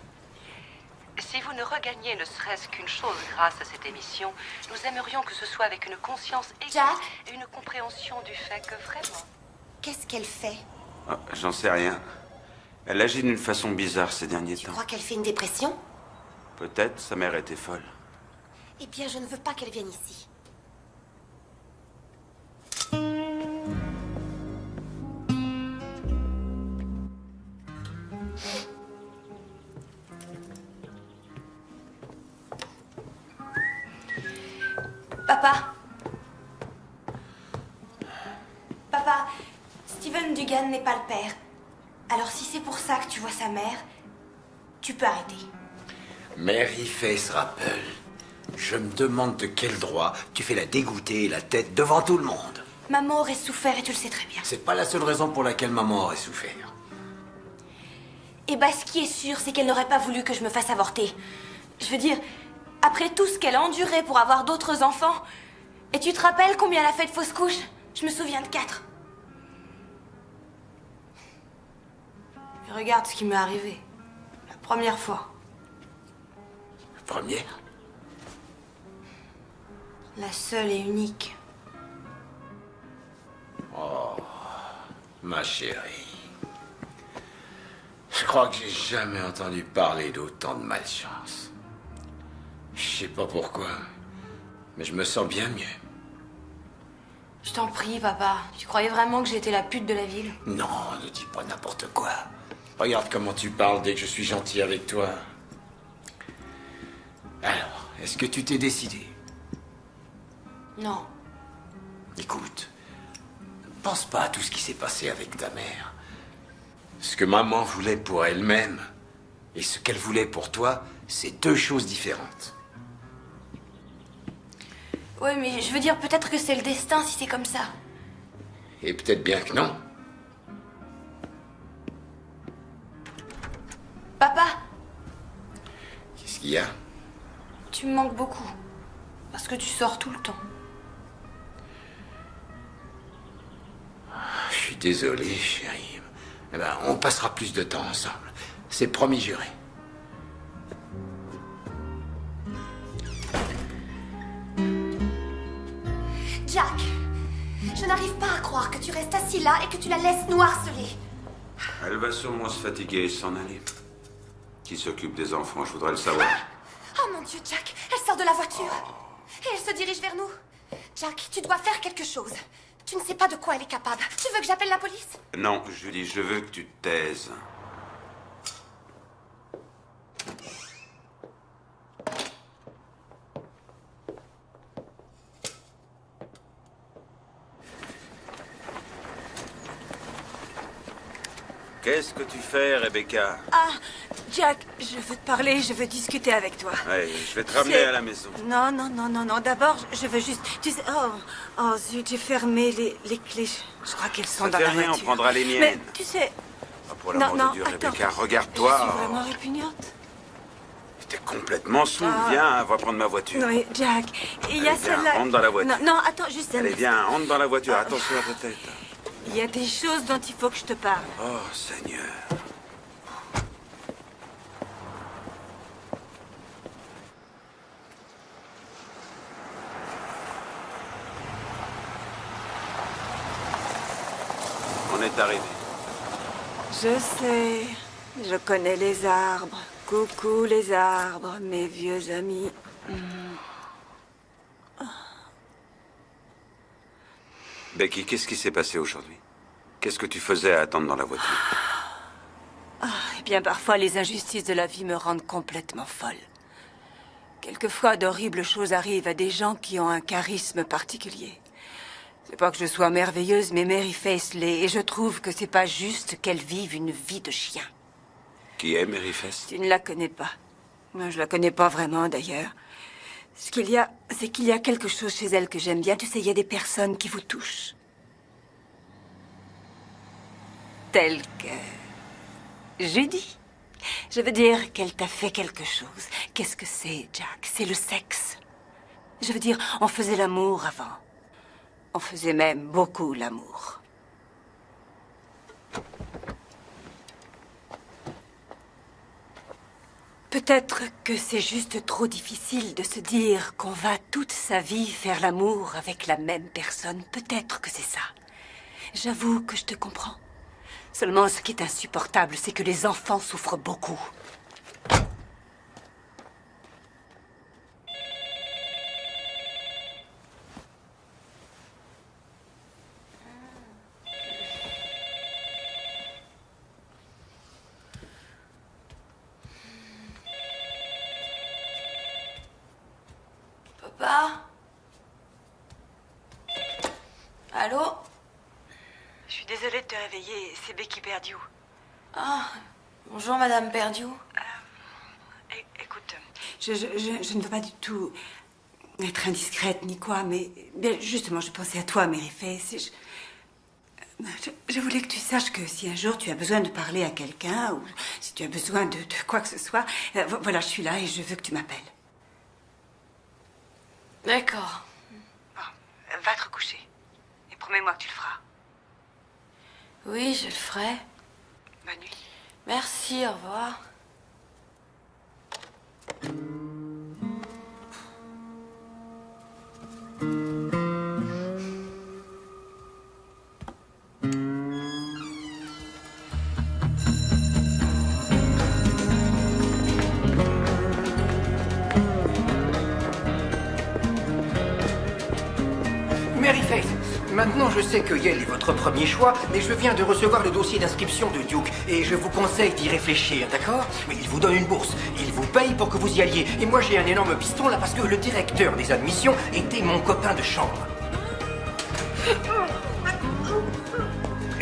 Si vous ne regagnez ne serait-ce qu'une chose grâce à cette émission, nous aimerions que ce soit avec une conscience exacte et une compréhension du fait que vraiment... Qu'est-ce qu'elle fait? Ah, j'en sais rien. Elle agit d'une façon bizarre ces derniers temps. Tu crois qu'elle fait une dépression? Peut-être sa mère était folle. Eh bien, je ne veux pas qu'elle vienne ici. Papa. Papa, Steven Dugan n'est pas le père. Alors si c'est pour ça que tu vois sa mère, tu peux arrêter. Mary Face Rappel, je me demande de quel droit tu fais la dégoûter et la tête devant tout le monde. Maman aurait souffert et tu le sais très bien. C'est pas la seule raison pour laquelle maman aurait souffert. Et bah ce qui est sûr, c'est qu'elle n'aurait pas voulu que je me fasse avorter. Je veux dire, après tout ce qu'elle a enduré pour avoir d'autres enfants, et tu te rappelles combien elle a fait de fausses couches? Je me souviens de 4. Et regarde ce qui m'est arrivé. La première fois. La première? La seule et unique. Oh, ma chérie. Je crois que j'ai jamais entendu parler d'autant de malchance. Je sais pas pourquoi, mais je me sens bien mieux. Je t'en prie, papa. Tu croyais vraiment que j'étais la pute de la ville? Non, ne dis pas n'importe quoi. Regarde comment tu parles dès que je suis gentil avec toi. Alors, est-ce que tu t'es décidé? Non. Écoute, ne pense pas à tout ce qui s'est passé avec ta mère. Ce que maman voulait pour elle-même et ce qu'elle voulait pour toi, c'est 2 choses différentes. Oui, mais je veux dire, peut-être que c'est le destin si c'est comme ça. Et peut-être bien que non. Papa, Qu'est-ce qu'il y a? tu me manques beaucoup. Parce que tu sors tout le temps. Je suis désolé, chérie. Eh ben, on passera plus de temps ensemble. C'est promis juré. Jack, je n'arrive pas à croire que tu restes assis là et que tu la laisses nous harceler. Elle va sûrement se fatiguer et s'en aller. Qui s'occupe des enfants, je voudrais le savoir. Oh mon Dieu, Jack, elle sort de la voiture. Et elle se dirige vers nous. Jack, tu dois faire quelque chose. Tu ne sais pas de quoi elle est capable. Tu veux que j'appelle la police? Non, Julie, je veux que tu te taises. Qu'est-ce que tu fais, Rebecca? Ah, Jack, je veux te parler, je veux discuter avec toi. Ouais, je vais te ramener à la maison. Non, non, non, non, non. D'abord, je veux juste... Tu sais... Oh zut, j'ai fermé les clés. Je crois qu'elles sont Ça dans fait la rien, voiture. on prendra les miennes. Mais tu sais... Ah, pour l'amour non, de Dieu, attends. Rebecca, Je suis regarde-toi. vraiment répugnante. T'es complètement saoul. Ah. Viens, va prendre ma voiture. Oui, Jack, il y a Allez, viens, celle-là... rentre dans la voiture. Non, non, attends, juste un Allez, instant. viens, rentre dans la voiture. Attention à ta tête. Il y a des choses dont il faut que je te parle. Oh, Seigneur. On est arrivé. Je sais, je connais les arbres. Coucou les arbres, mes vieux amis. Becky, qu'est-ce qui s'est passé aujourd'hui? Qu'est-ce que tu faisais à attendre dans la voiture? Eh bien, parfois, les injustices de la vie me rendent complètement folle. Quelquefois, d'horribles choses arrivent à des gens qui ont un charisme particulier. C'est pas que je sois merveilleuse, mais Mary Faith l'est, et je trouve que c'est pas juste qu'elle vive une vie de chien. Qui est Mary Faith? Tu ne la connais pas. Moi, je la connais pas vraiment, d'ailleurs. Ce qu'il y a, c'est qu'il y a quelque chose chez elle que j'aime bien. Tu sais, il y a des personnes qui vous touchent. Telles que... Judy. Je veux dire qu'elle t'a fait quelque chose. Qu'est-ce que c'est, Jack? C'est le sexe. Je veux dire, on faisait l'amour avant. On faisait même beaucoup l'amour. Peut-être que c'est juste trop difficile de se dire qu'on va toute sa vie faire l'amour avec la même personne. Peut-être que c'est ça. J'avoue que je te comprends. Seulement, ce qui est insupportable, c'est que les enfants souffrent beaucoup. Papa? Allô? Je suis désolée de te réveiller, c'est Becky Perdieu. Ah, bonjour Madame Perdieu. Écoute, je ne veux pas du tout être indiscrète ni quoi, mais justement, je pensais à toi, Mary Faith. Je voulais que tu saches que si un jour tu as besoin de parler à quelqu'un, ou si tu as besoin de quoi que ce soit, voilà, je suis là et je veux que tu m'appelles. D'accord. Bon, va te recoucher. Et promets-moi que tu le feras. Oui, je le ferai. Bonne nuit. Merci, au revoir. Mary Faith, maintenant je sais que Yale est votre premier choix, mais je viens de recevoir le dossier d'inscription de Duke et je vous conseille d'y réfléchir, d'accord? Mais il vous donne une bourse, il vous paye pour que vous y alliez. Et moi j'ai un énorme piston là parce que le directeur des admissions était mon copain de chambre.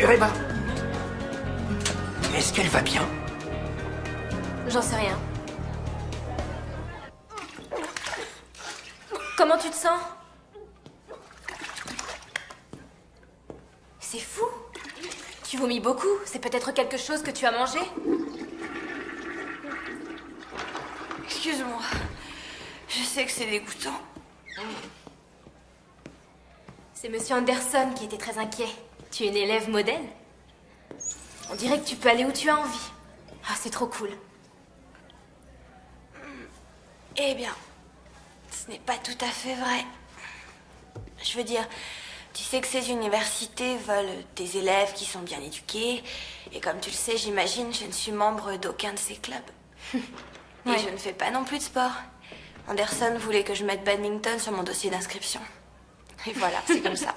Reba, est-ce qu'elle va bien? J'en sais rien. Comment tu te sens? C'est fou. Tu vomis beaucoup. C'est peut-être quelque chose que tu as mangé? Excuse-moi. Je sais que c'est dégoûtant. C'est Monsieur Anderson qui était très inquiet. Tu es une élève modèle. On dirait que tu peux aller où tu as envie. Ah, c'est trop cool. Eh bien, ce n'est pas tout à fait vrai. Je veux dire, tu sais que ces universités veulent des élèves qui sont bien éduqués. Et comme tu le sais, j'imagine, je ne suis membre d'aucun de ces clubs. Et Ouais. je ne fais pas non plus de sport. Anderson voulait que je mette badminton sur mon dossier d'inscription. Et voilà, c'est comme ça.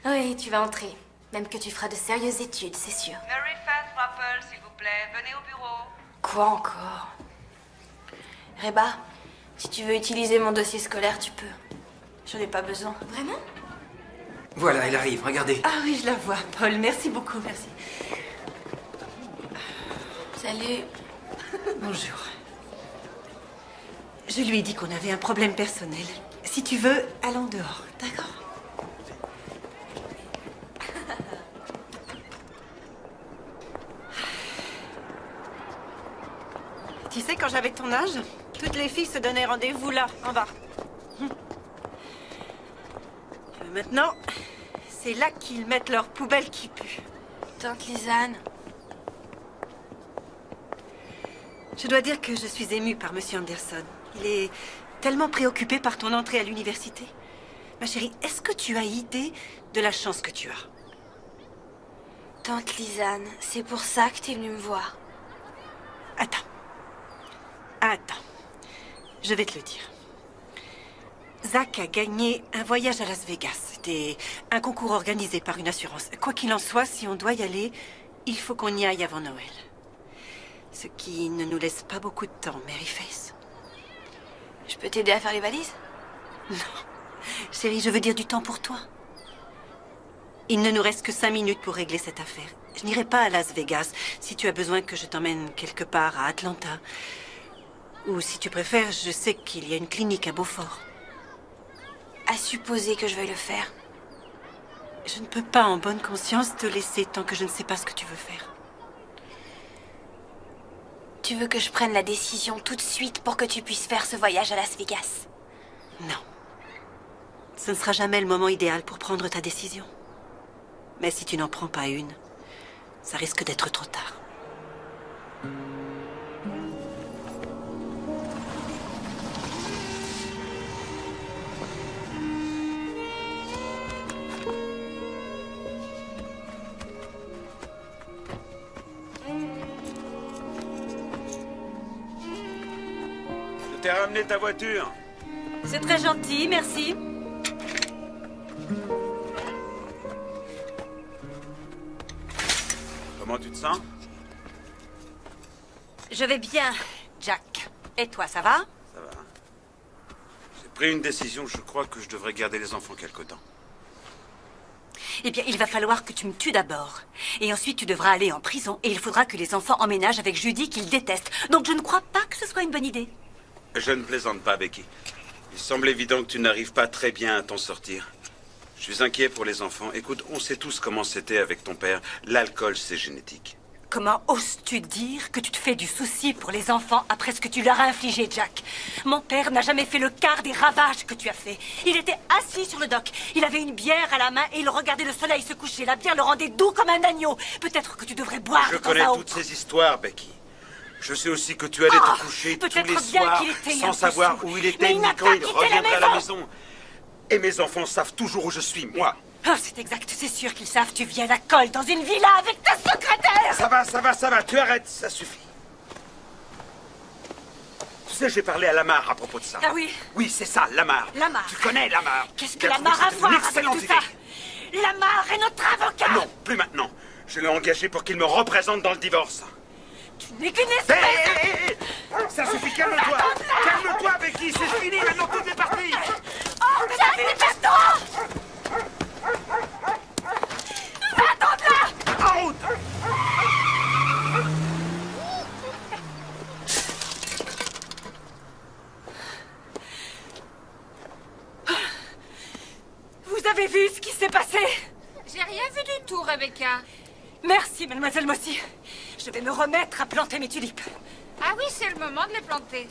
Oui, tu vas entrer. Même que tu feras de sérieuses études, c'est sûr. Mary Faith Rappel, s'il vous plaît, venez au bureau. Quoi encore? Reba, si tu veux utiliser mon dossier scolaire, tu peux. J'en ai pas besoin. Vraiment? Voilà, elle arrive, regardez. Ah oui, je la vois, Paul. Merci beaucoup, merci. Salut. Bonjour. Je lui ai dit qu'on avait un problème personnel. Si tu veux, allons dehors, d'accord? Tu sais, quand j'avais ton âge, toutes les filles se donnaient rendez-vous là, en bas. Maintenant, c'est là qu'ils mettent leurs poubelles qui puent. Tante Lisanne. Je dois dire que je suis émue par Monsieur Anderson. Il est tellement préoccupé par ton entrée à l'université. Ma chérie, est-ce que tu as idée de la chance que tu as? Tante Lisanne, c'est pour ça que t'es venue me voir. Attends. Je vais te le dire. Zach a gagné un voyage à Las Vegas. C'était un concours organisé par une assurance. Quoi qu'il en soit, si on doit y aller, il faut qu'on y aille avant Noël. Ce qui ne nous laisse pas beaucoup de temps, Mary Face. Je peux t'aider à faire les valises? Non. Chérie, je veux dire du temps pour toi. Il ne nous reste que 5 minutes pour régler cette affaire. Je n'irai pas à Las Vegas si tu as besoin que je t'emmène quelque part à Atlanta. Ou si tu préfères, je sais qu'il y a une clinique à Beaufort. À supposer que je veuille le faire. Je ne peux pas en bonne conscience te laisser tant que je ne sais pas ce que tu veux faire. Tu veux que je prenne la décision tout de suite pour que tu puisses faire ce voyage à Las Vegas? Non. Ce ne sera jamais le moment idéal pour prendre ta décision. Mais si tu n'en prends pas une, ça risque d'être trop tard. Je t'ai ramené ta voiture. C'est très gentil, merci. Comment tu te sens? Je vais bien, Jack. Et toi, ça va? Ça va. J'ai pris une décision. Je crois que je devrais garder les enfants quelque temps. Eh bien, il va falloir que tu me tues d'abord. Et ensuite, tu devras aller en prison. Et il faudra que les enfants emménagent avec Judy, qu'ils détestent. Donc, je ne crois pas que ce soit une bonne idée. Je ne plaisante pas, Becky. Il semble évident que tu n'arrives pas très bien à t'en sortir. Je suis inquiet pour les enfants. Écoute, on sait tous comment c'était avec ton père. L'alcool, c'est génétique. Comment oses-tu dire que tu te fais du souci pour les enfants après ce que tu leur as infligé, Jack? Mon père n'a jamais fait le quart des ravages que tu as fait. Il était assis sur le dock. Il avait une bière à la main et il regardait le soleil se coucher. La bière le rendait doux comme un agneau. Peut-être que tu devrais boire Je de temps connais à toutes autre. ces histoires, Becky. Je sais aussi que tu allais te coucher tous les soirs sans savoir où il était ni quand il reviendrait à la maison. Et mes enfants savent toujours où je suis, moi. Oh, c'est exact, c'est sûr qu'ils savent. Tu vis à la colle dans une villa avec ta secrétaire. Ça va, tu arrêtes, ça suffit. Tu sais, j'ai parlé à Lamar à propos de ça. Ah oui? Oui, c'est ça, Lamar. Lamar. Tu connais Lamar. Qu'est-ce que Lamar a à voir avec tout ça? Lamar est notre avocat. Non, plus maintenant. Je l'ai engagé pour qu'il me représente dans le divorce. Tu n'es qu'une espèce Ça suffit, calme-toi. Calme-toi, Becky, c'est fini, maintenant tout est parti. Oh, dépêche-toi! Va-t'en-là! En route! Vous avez vu ce qui s'est passé? J'ai rien vu du tout, Rebecca. Merci, mademoiselle Mossy. Je vais me remettre à planter mes tulipes. Ah oui, c'est le moment de les planter.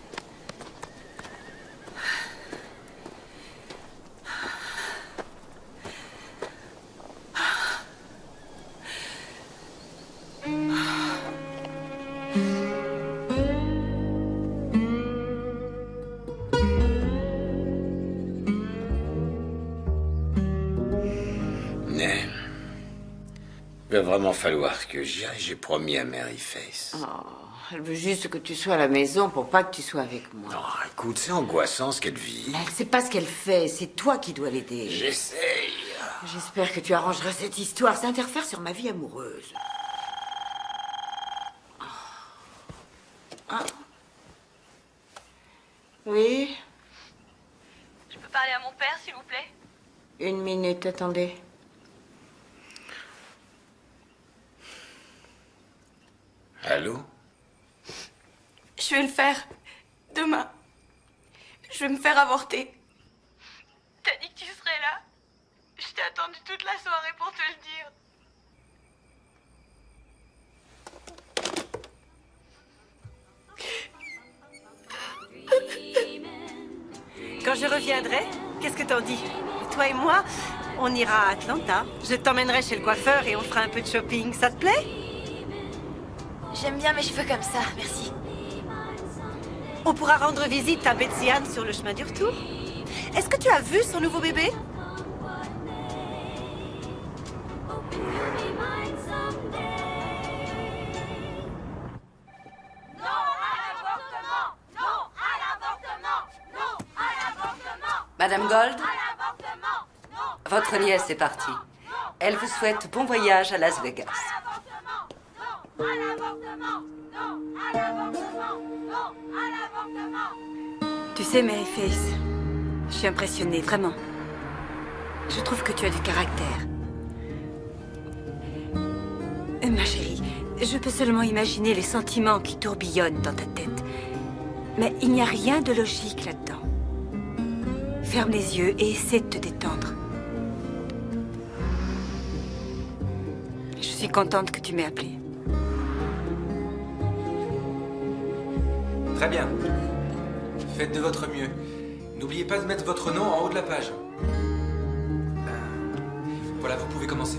Il va vraiment falloir que j'y aille, j'ai promis à Mary Face. Oh, elle veut juste que tu sois à la maison pour pas que tu sois avec moi. Non, écoute, c'est angoissant ce qu'elle vit. Mais elle sait pas ce qu'elle fait, c'est toi qui dois l'aider. J'essaye. J'espère que tu arrangeras cette histoire, ça interfère sur ma vie amoureuse. Ah. Oui? Je peux parler à mon père, s'il vous plaît? Une minute, attendez. Allô? Je vais le faire. Demain. Je vais me faire avorter. T'as dit que tu serais là. Je t'ai attendu toute la soirée pour te le dire. Quand je reviendrai, qu'est-ce que t'en dis? Toi et moi, on ira à Atlanta. Je t'emmènerai chez le coiffeur et on fera un peu de shopping. Ça te plaît? J'aime bien mes cheveux comme ça, merci. On pourra rendre visite à Betsy Ann sur le chemin du retour. Est-ce que tu as vu son nouveau bébé? Madame Gold, votre nièce est partie. Elle vous souhaite bon voyage à Las Vegas. Tu sais, Maryface, je suis impressionnée, vraiment. Je trouve que tu as du caractère. Ma chérie, je peux seulement imaginer les sentiments qui tourbillonnent dans ta tête. Mais il n'y a rien de logique là-dedans. Ferme les yeux et essaie de te détendre. Je suis contente que tu m'aies appelée. Très bien. Faites de votre mieux. N'oubliez pas de mettre votre nom en haut de la page. Voilà, vous pouvez commencer.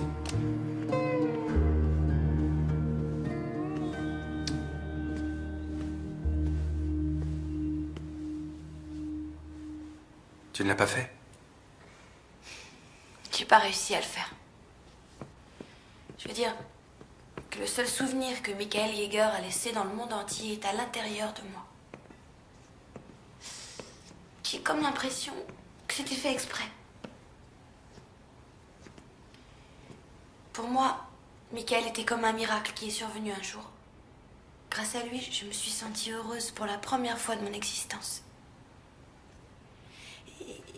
Tu ne l'as pas fait? J'ai pas réussi à le faire. Je veux dire que le seul souvenir que Michael Yeager a laissé dans le monde entier est à l'intérieur de moi. J'ai comme l'impression que c'était fait exprès. Pour moi, Michael était comme un miracle qui est survenu un jour. Grâce à lui, je me suis sentie heureuse pour la première fois de mon existence.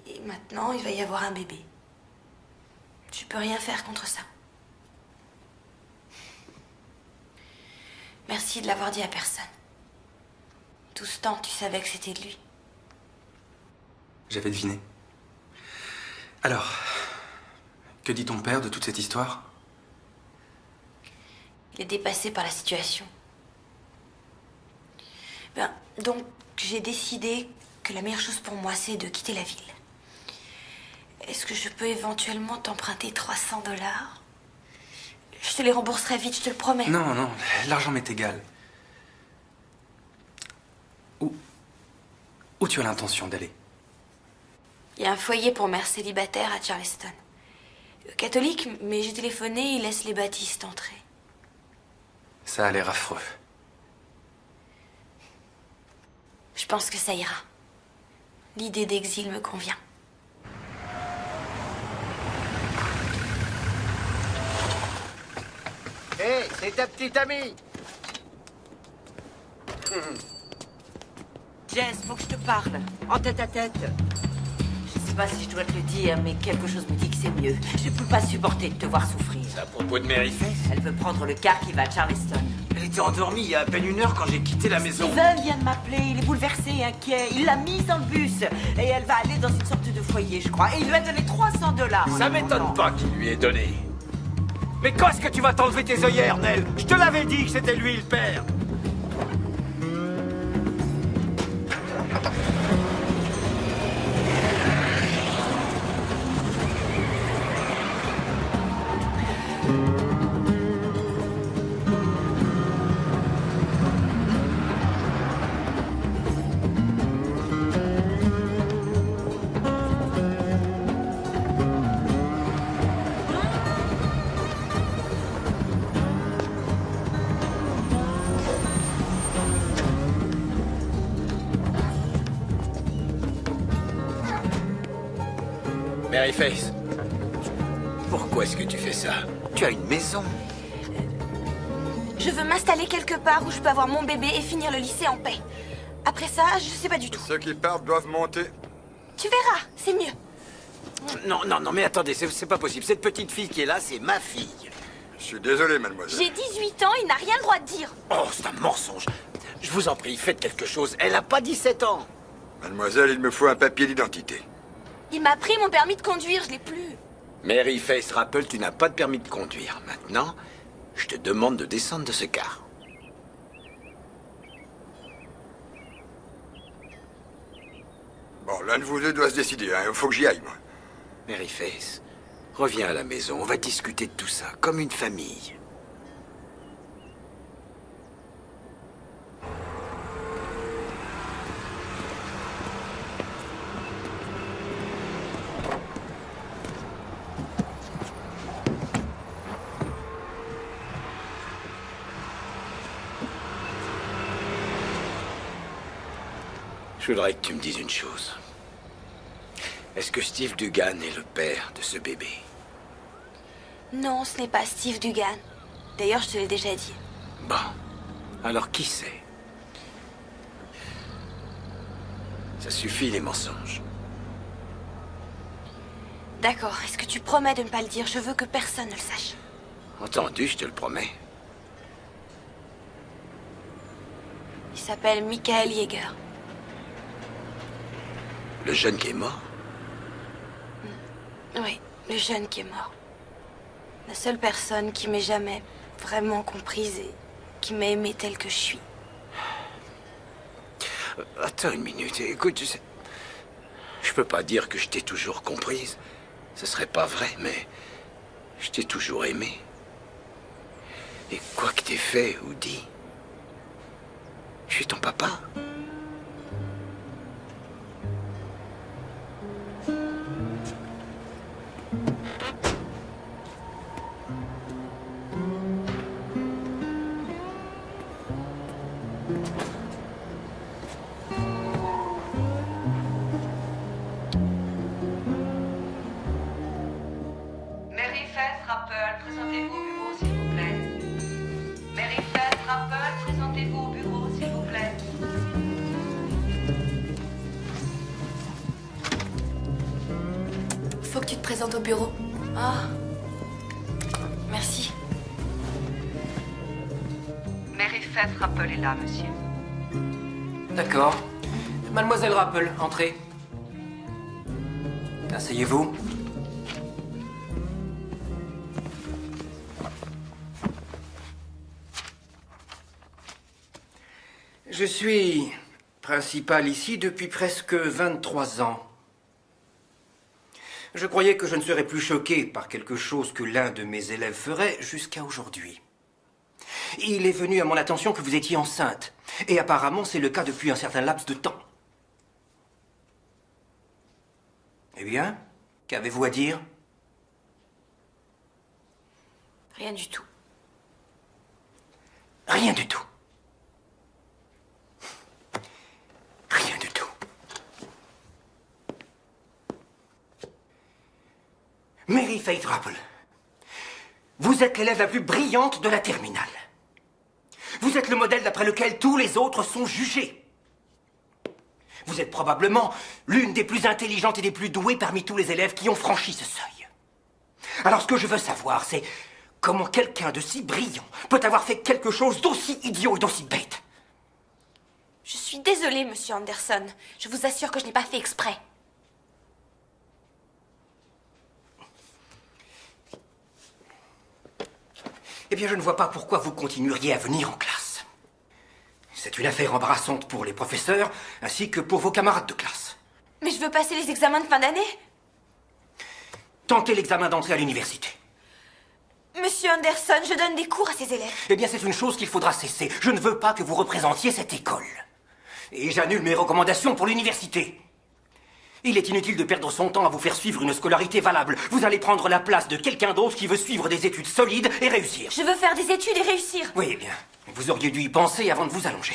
Et maintenant, il va y avoir un bébé. Je peux rien faire contre ça. Merci de l'avoir dit à personne. Tout ce temps, tu savais que c'était de lui. J'avais deviné. Alors, que dit ton père de toute cette histoire? Il est dépassé par la situation. Donc, j'ai décidé que la meilleure chose pour moi, c'est de quitter la ville. Est-ce que je peux éventuellement t'emprunter 300 $? Je te les rembourserai vite, je te le promets. Non, non, l'argent m'est égal. Où tu as l'intention d'aller? Il y a un foyer pour mères célibataires à Charleston. Catholique, mais j'ai téléphoné, ils laissent les baptistes entrer. Ça a l'air affreux. Je pense que ça ira. L'idée d'exil me convient. Hé, c'est ta petite amie. Jess, faut que je te parle. En tête à tête. Je sais pas si je dois te le dire, mais quelque chose me dit que c'est mieux. Je peux pas supporter de te voir souffrir. C'est à propos de Maryface? Elle veut prendre le car qui va à Charleston. Elle était endormie il y a à peine 1 heure quand j'ai quitté la maison. Steven vient de m'appeler, il est bouleversé, inquiet. Il l'a mise dans le bus. Et elle va aller dans une sorte de foyer, je crois. Et il lui a donné 300 $. Ça m'étonne pas qu'il lui ait donné. Mais quand est-ce que tu vas t'enlever tes œillères, Nell? Je te l'avais dit que c'était lui le père. Maryface, pourquoi est-ce que tu fais ça? Tu as une maison. Je veux m'installer quelque part où je peux avoir mon bébé et finir le lycée en paix. Après ça, je sais pas du tout. Ceux qui partent doivent monter. Tu verras, c'est mieux. Non, mais attendez, c'est pas possible. Cette petite fille qui est là, c'est ma fille. Je suis désolé, mademoiselle. J'ai 18 ans, il n'a rien le droit de dire. Oh, c'est un mensonge. Je vous en prie, faites quelque chose. Elle a pas 17 ans. Mademoiselle, il me faut un papier d'identité. Il m'a pris mon permis de conduire, je l'ai plus. Mary Faith Rappel, tu n'as pas de permis de conduire. Maintenant, je te demande de descendre de ce car. Bon, l'un de vous deux doit se décider, hein. Il faut que j'y aille, moi. Mary Faith, reviens à la maison. On va discuter de tout ça, comme une famille. Je voudrais que tu me dises une chose. Est-ce que Steve Dugan est le père de ce bébé? Non, ce n'est pas Steve Dugan. D'ailleurs, je te l'ai déjà dit. Bon. Alors qui c'est? Ça suffit les mensonges. D'accord, est-ce que tu promets de ne pas le dire? Je veux que personne ne le sache. Entendu, je te le promets. Il s'appelle Michael Yeager. Le jeune qui est mort? Oui, le jeune qui est mort. La seule personne qui m'ait jamais vraiment comprise et qui m'a aimée telle que je suis. Attends une minute, écoute, tu sais... Je peux pas dire que je t'ai toujours comprise. Ce serait pas vrai, mais... Je t'ai toujours aimé. Et quoi que t'aies fait ou dit... Je suis ton papa. Mary Faith Rappel, présentez-vous au bureau, s'il vous plaît. Mary Faith Rappel, présentez-vous au bureau, s'il vous plaît. Faut que tu te présentes au bureau. Ah. Merci. Mary Faith Rappel est là, monsieur. D'accord. Mademoiselle Rappel, entrez. Asseyez-vous. Je suis principal ici depuis presque 23 ans. Je croyais que je ne serais plus choqué par quelque chose que l'un de mes élèves ferait jusqu'à aujourd'hui. Il est venu à mon attention que vous étiez enceinte. Et apparemment, c'est le cas depuis un certain laps de temps. Eh bien, qu'avez-vous à dire? Rien du tout. Rien du tout. Rien du tout. Mary Faith Rappel, vous êtes l'élève la plus brillante de la terminale. Vous êtes le modèle d'après lequel tous les autres sont jugés. Vous êtes probablement l'une des plus intelligentes et des plus douées parmi tous les élèves qui ont franchi ce seuil. Alors ce que je veux savoir, c'est comment quelqu'un de si brillant peut avoir fait quelque chose d'aussi idiot et d'aussi bête. Je suis désolée, monsieur Anderson. Je vous assure que je n'ai pas fait exprès. Eh bien, je ne vois pas pourquoi vous continueriez à venir en classe. C'est une affaire embarrassante pour les professeurs, ainsi que pour vos camarades de classe. Mais je veux passer les examens de fin d'année. Tentez l'examen d'entrée à l'université. Monsieur Anderson, je donne des cours à ces élèves. Eh bien, c'est une chose qu'il faudra cesser. Je ne veux pas que vous représentiez cette école. Et j'annule mes recommandations pour l'université. Il est inutile de perdre son temps à vous faire suivre une scolarité valable. Vous allez prendre la place de quelqu'un d'autre qui veut suivre des études solides et réussir. Je veux faire des études et réussir. Oui, eh bien, vous auriez dû y penser avant de vous allonger.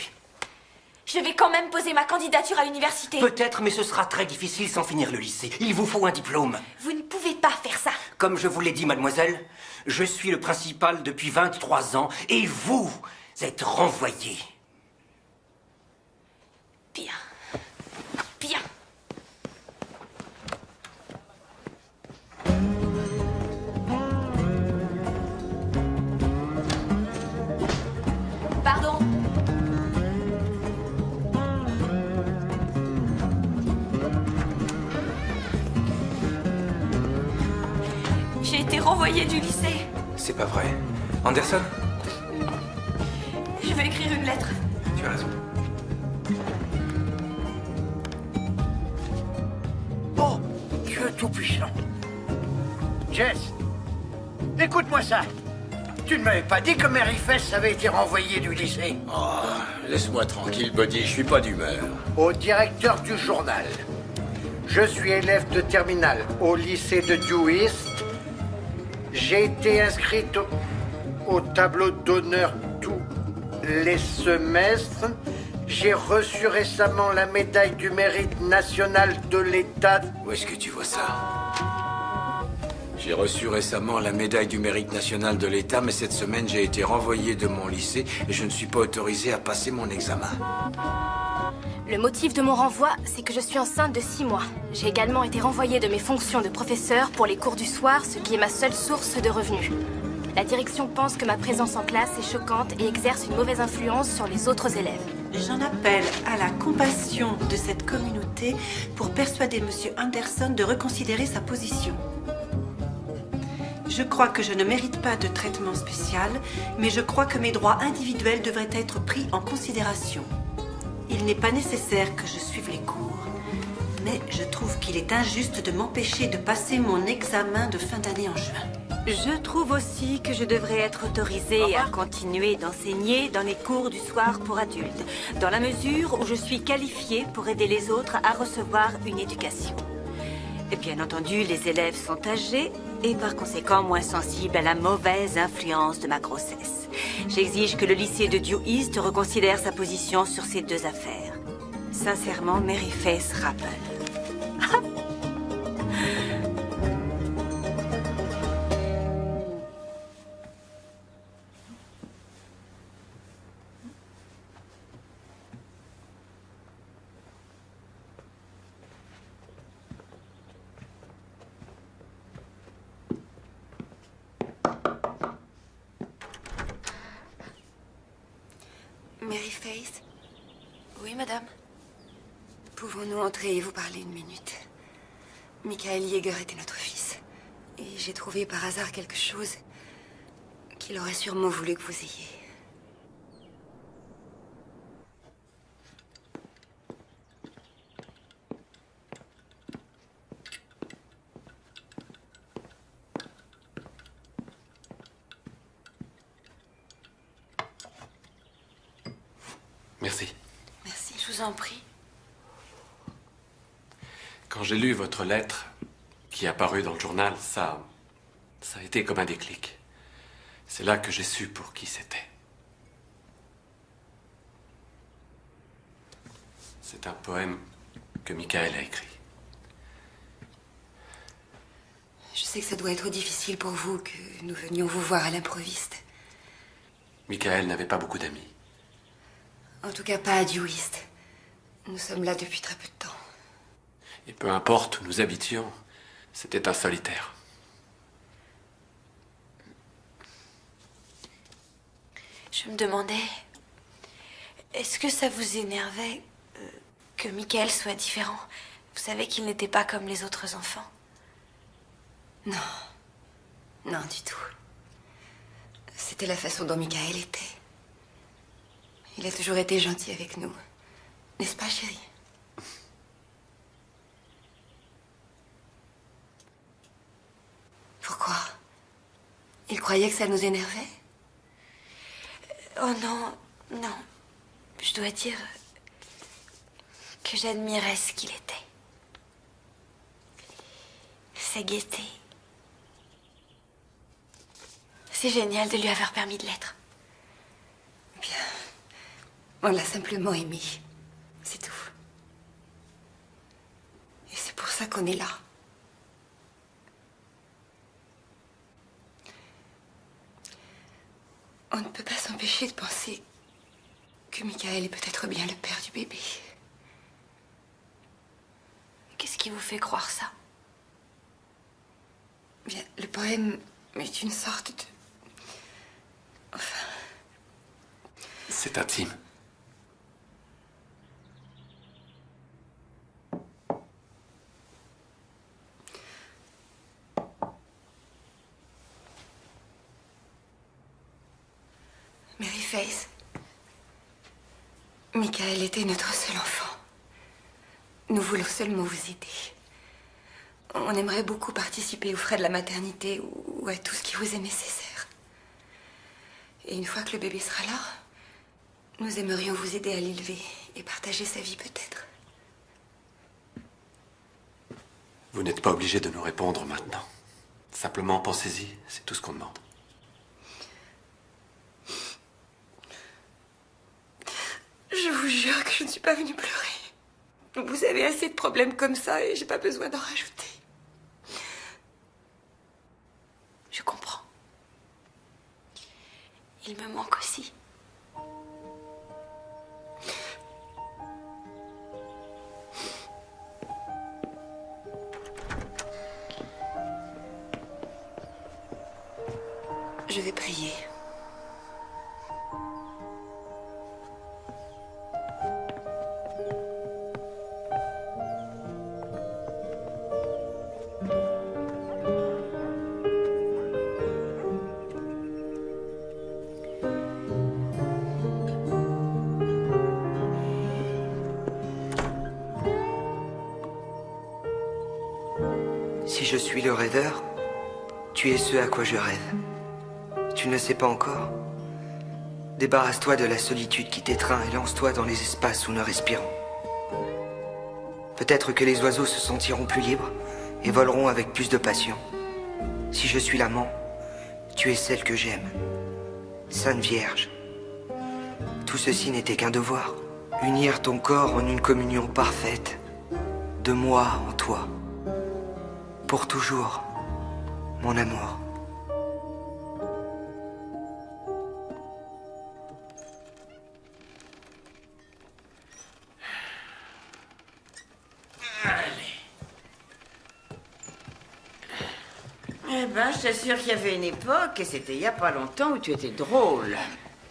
Je vais quand même poser ma candidature à l'université. Peut-être, mais ce sera très difficile sans finir le lycée. Il vous faut un diplôme. Vous ne pouvez pas faire ça. Comme je vous l'ai dit, mademoiselle, je suis le principal depuis 23 ans et vous êtes renvoyé. Bien. Bien. J'ai été renvoyée du lycée. C'est pas vrai. Anderson? Je vais écrire une lettre. Tu as raison. Oh, Dieu tout-puissant. Jess, écoute-moi ça. Tu ne m'avais pas dit que Mary Fess avait été renvoyée du lycée. Oh, laisse-moi tranquille, Buddy, je suis pas d'humeur. Au directeur du journal. Je suis élève de terminale au lycée de Dewist. J'ai été inscrite au tableau d'honneur tous les semestres. J'ai reçu récemment la médaille du mérite national de l'État. Où est-ce que tu vois ça? J'ai reçu récemment la médaille du mérite national de l'État, mais cette semaine, j'ai été renvoyé de mon lycée et je ne suis pas autorisé à passer mon examen. Le motif de mon renvoi, c'est que je suis enceinte de 6 mois. J'ai également été renvoyée de mes fonctions de professeur pour les cours du soir, ce qui est ma seule source de revenus. La direction pense que ma présence en classe est choquante et exerce une mauvaise influence sur les autres élèves. J'en appelle à la compassion de cette communauté pour persuader M. Anderson de reconsidérer sa position. Je crois que je ne mérite pas de traitement spécial, mais je crois que mes droits individuels devraient être pris en considération. Il n'est pas nécessaire que je suive les cours, mais je trouve qu'il est injuste de m'empêcher de passer mon examen de fin d'année en juin. Je trouve aussi que je devrais être autorisée à continuer d'enseigner dans les cours du soir pour adultes, dans la mesure où je suis qualifiée pour aider les autres à recevoir une éducation. Et bien entendu, les élèves sont âgés et par conséquent moins sensibles à la mauvaise influence de ma grossesse. J'exige que le lycée de Dew East reconsidère sa position sur ces deux affaires. Sincèrement, Mary Faith Rapple. Mary Faith? Oui, madame? Pouvons-nous entrer et vous parler une minute? Michael Yeager était notre fils. Et j'ai trouvé par hasard quelque chose qu'il aurait sûrement voulu que vous ayez. Merci. Merci, je vous en prie. Quand j'ai lu votre lettre, qui est apparue dans le journal, ça a été comme un déclic. C'est là que j'ai su pour qui c'était. C'est un poème que Michael a écrit. Je sais que ça doit être difficile pour vous que nous venions vous voir à l'improviste. Michael n'avait pas beaucoup d'amis. En tout cas, pas à Dew East. Nous sommes là depuis très peu de temps. Et peu importe où nous habitions, c'était un solitaire. Je me demandais, est-ce que ça vous énervait que Michael soit différent? Vous savez qu'il n'était pas comme les autres enfants. Non. Non, du tout. C'était la façon dont Michael était. Il a toujours été gentil avec nous. N'est-ce pas, chérie? Pourquoi? Il croyait que ça nous énervait? Oh non, non. Je dois dire que j'admirais ce qu'il était. Sa gaieté. C'est génial de lui avoir permis de l'être. Bien. On l'a simplement aimé. C'est tout. Et c'est pour ça qu'on est là. On ne peut pas s'empêcher de penser que Michael est peut-être bien le père du bébé. Qu'est-ce qui vous fait croire ça? Bien, le poème est une sorte de... Enfin... C'est intime. Mary Faith. Michael était notre seul enfant. Nous voulons seulement vous aider. On aimerait beaucoup participer aux frais de la maternité ou à tout ce qui vous est nécessaire. Et une fois que le bébé sera là, nous aimerions vous aider à l'élever et partager sa vie peut-être. Vous n'êtes pas obligé de nous répondre maintenant. Simplement pensez-y, c'est tout ce qu'on demande. Je vous jure que je ne suis pas venue pleurer. Vous avez assez de problèmes comme ça et j'ai pas besoin d'en rajouter. Je comprends. Il me manque aussi. Je vais prier. Si je suis le rêveur, tu es ce à quoi je rêve. Tu ne sais pas encore? Débarrasse-toi de la solitude qui t'étreint et lance-toi dans les espaces où nous respirons. Peut-être que les oiseaux se sentiront plus libres et voleront avec plus de passion. Si je suis l'amant, tu es celle que j'aime. Sainte Vierge. Tout ceci n'était qu'un devoir. Unir ton corps en une communion parfaite. De moi en toi. Pour toujours, mon amour. Eh ben, je t'assure qu'il y avait une époque, et c'était il y a pas longtemps, où tu étais drôle.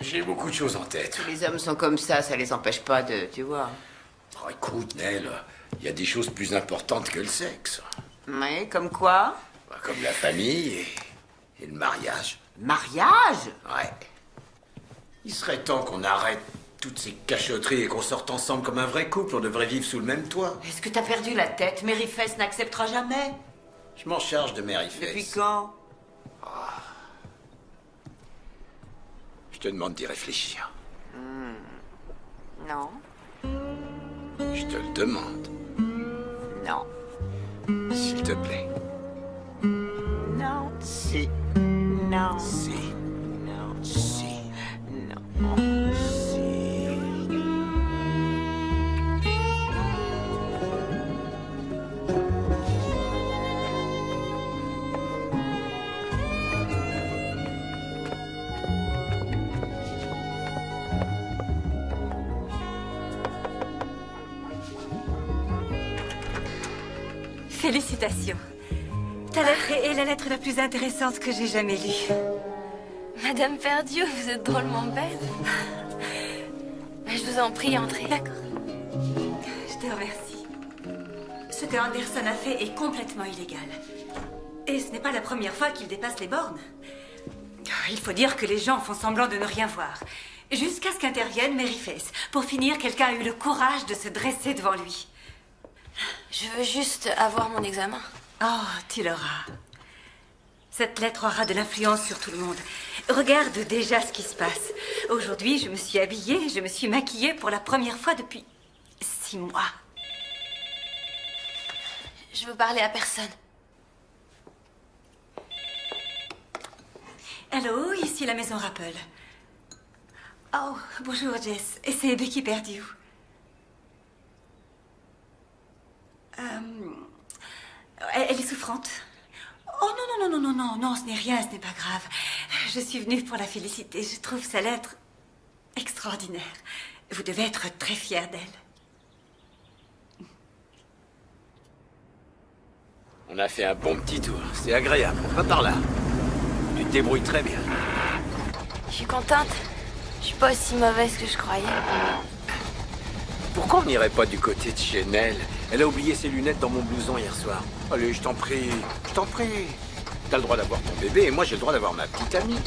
J'ai beaucoup de choses en tête. Tous les hommes sont comme ça les empêche pas de... Tu vois. Oh, écoute, Nell, il y a des choses plus importantes que le sexe. Mais comme quoi? Bah, comme la famille et le mariage. Mariage? Ouais. Il serait temps qu'on arrête toutes ces cachotteries et qu'on sorte ensemble comme un vrai couple. On devrait vivre sous le même toit. Est-ce que t'as perdu la tête? Mary Faith n'acceptera jamais. Je m'en charge de Mary Faith. Depuis quand? Je te demande d'y réfléchir. Non. Je te le demande. Non. S'il te plaît. Non. Si. Non. Si. Non. Si. Non. Félicitations. Ta lettre est la lettre la plus intéressante que j'ai jamais lue. Madame Perdieu, vous êtes drôlement belle. Mais je vous en prie, entrez. D'accord. Je te remercie. Ce que Anderson a fait est complètement illégal. Et ce n'est pas la première fois qu'il dépasse les bornes. Il faut dire que les gens font semblant de ne rien voir. Jusqu'à ce qu'intervienne Mary Faith. Pour finir, quelqu'un a eu le courage de se dresser devant lui. Je veux juste avoir mon examen. Oh, tu l'auras. Cette lettre aura de l'influence sur tout le monde. Regarde déjà ce qui se passe. Aujourd'hui, je me suis habillée, je me suis maquillée pour la première fois depuis 6 mois. Je veux parler à personne. Allô, ici la maison Rappel. Oh, bonjour Jess. Et c'est Becky Perdue. Elle est souffrante. Oh non, ce n'est rien, ce n'est pas grave. Je suis venue pour la féliciter. Je trouve sa lettre extraordinaire. Vous devez être très fière d'elle. On a fait un bon petit tour. C'est agréable. Va par là. Tu te débrouilles très bien. Je suis contente. Je suis pas aussi mauvaise que je croyais. Pourquoi on n'irait pas du côté de chez Nell? Elle a oublié ses lunettes dans mon blouson hier soir. Allez, je t'en prie. Je t'en prie. T'as le droit d'avoir ton bébé et moi j'ai le droit d'avoir ma petite amie.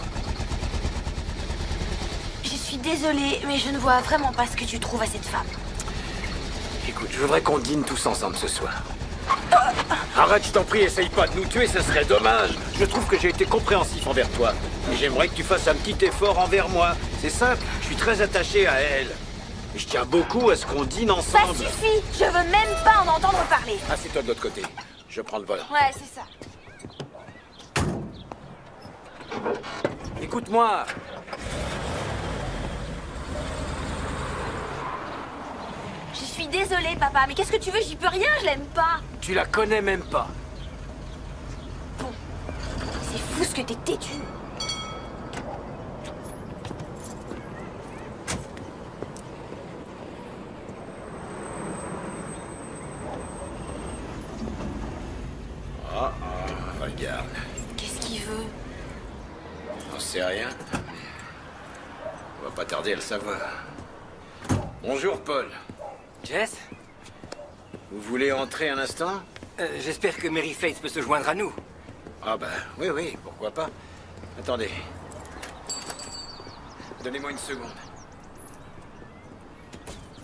Je suis désolée, mais je ne vois vraiment pas ce que tu trouves à cette femme. Écoute, je voudrais qu'on dîne tous ensemble ce soir. Arrête, je t'en prie, essaye pas de nous tuer, ce serait dommage. Je trouve que j'ai été compréhensif envers toi. Et j'aimerais que tu fasses un petit effort envers moi. C'est simple, je suis très attaché à elle. Et je tiens beaucoup à ce qu'on dîne Ça ensemble. suffit! Je veux même pas en entendre parler. Assieds-toi de l'autre côté. Je prends le volant. Ouais, c'est ça. Écoute-moi. Je suis désolée, papa, mais qu'est-ce que tu veux? J'y peux rien, je l'aime pas. Tu la connais même pas. C'est fou ce que t'es têtu. Regarde. Qu'est-ce qu'il veut? J'en sais rien. On va pas tarder à le savoir. Bonjour, Paul. Jess? Vous voulez entrer un instant? J'espère que Mary Faith peut se joindre à nous. Ah bah, oui, pourquoi pas. Attendez. Donnez-moi une seconde.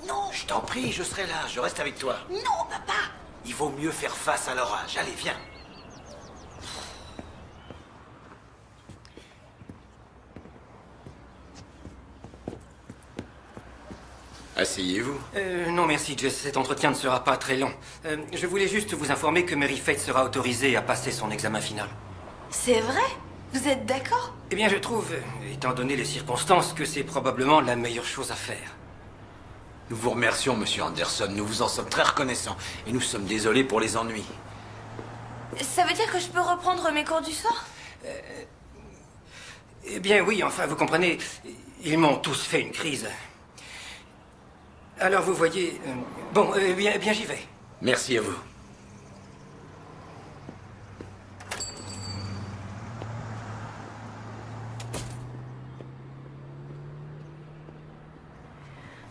Non! Je t'en prie, je serai là, je reste avec toi. Non, papa! Il vaut mieux faire face à l'orage. Allez, viens. Asseyez-vous. Non, merci, Jess. Cet entretien ne sera pas très long. Je voulais juste vous informer que Mary Faith sera autorisée à passer son examen final. C'est vrai? Vous êtes d'accord? Eh bien, je trouve, étant donné les circonstances, que c'est probablement la meilleure chose à faire. Nous vous remercions, monsieur Anderson. Nous vous en sommes très reconnaissants. Et nous sommes désolés pour les ennuis. Ça veut dire que je peux reprendre mes cours du soir? Eh bien, oui, enfin, vous comprenez, ils m'ont tous fait une crise. Alors, vous voyez... bon, bien j'y vais. Merci à vous.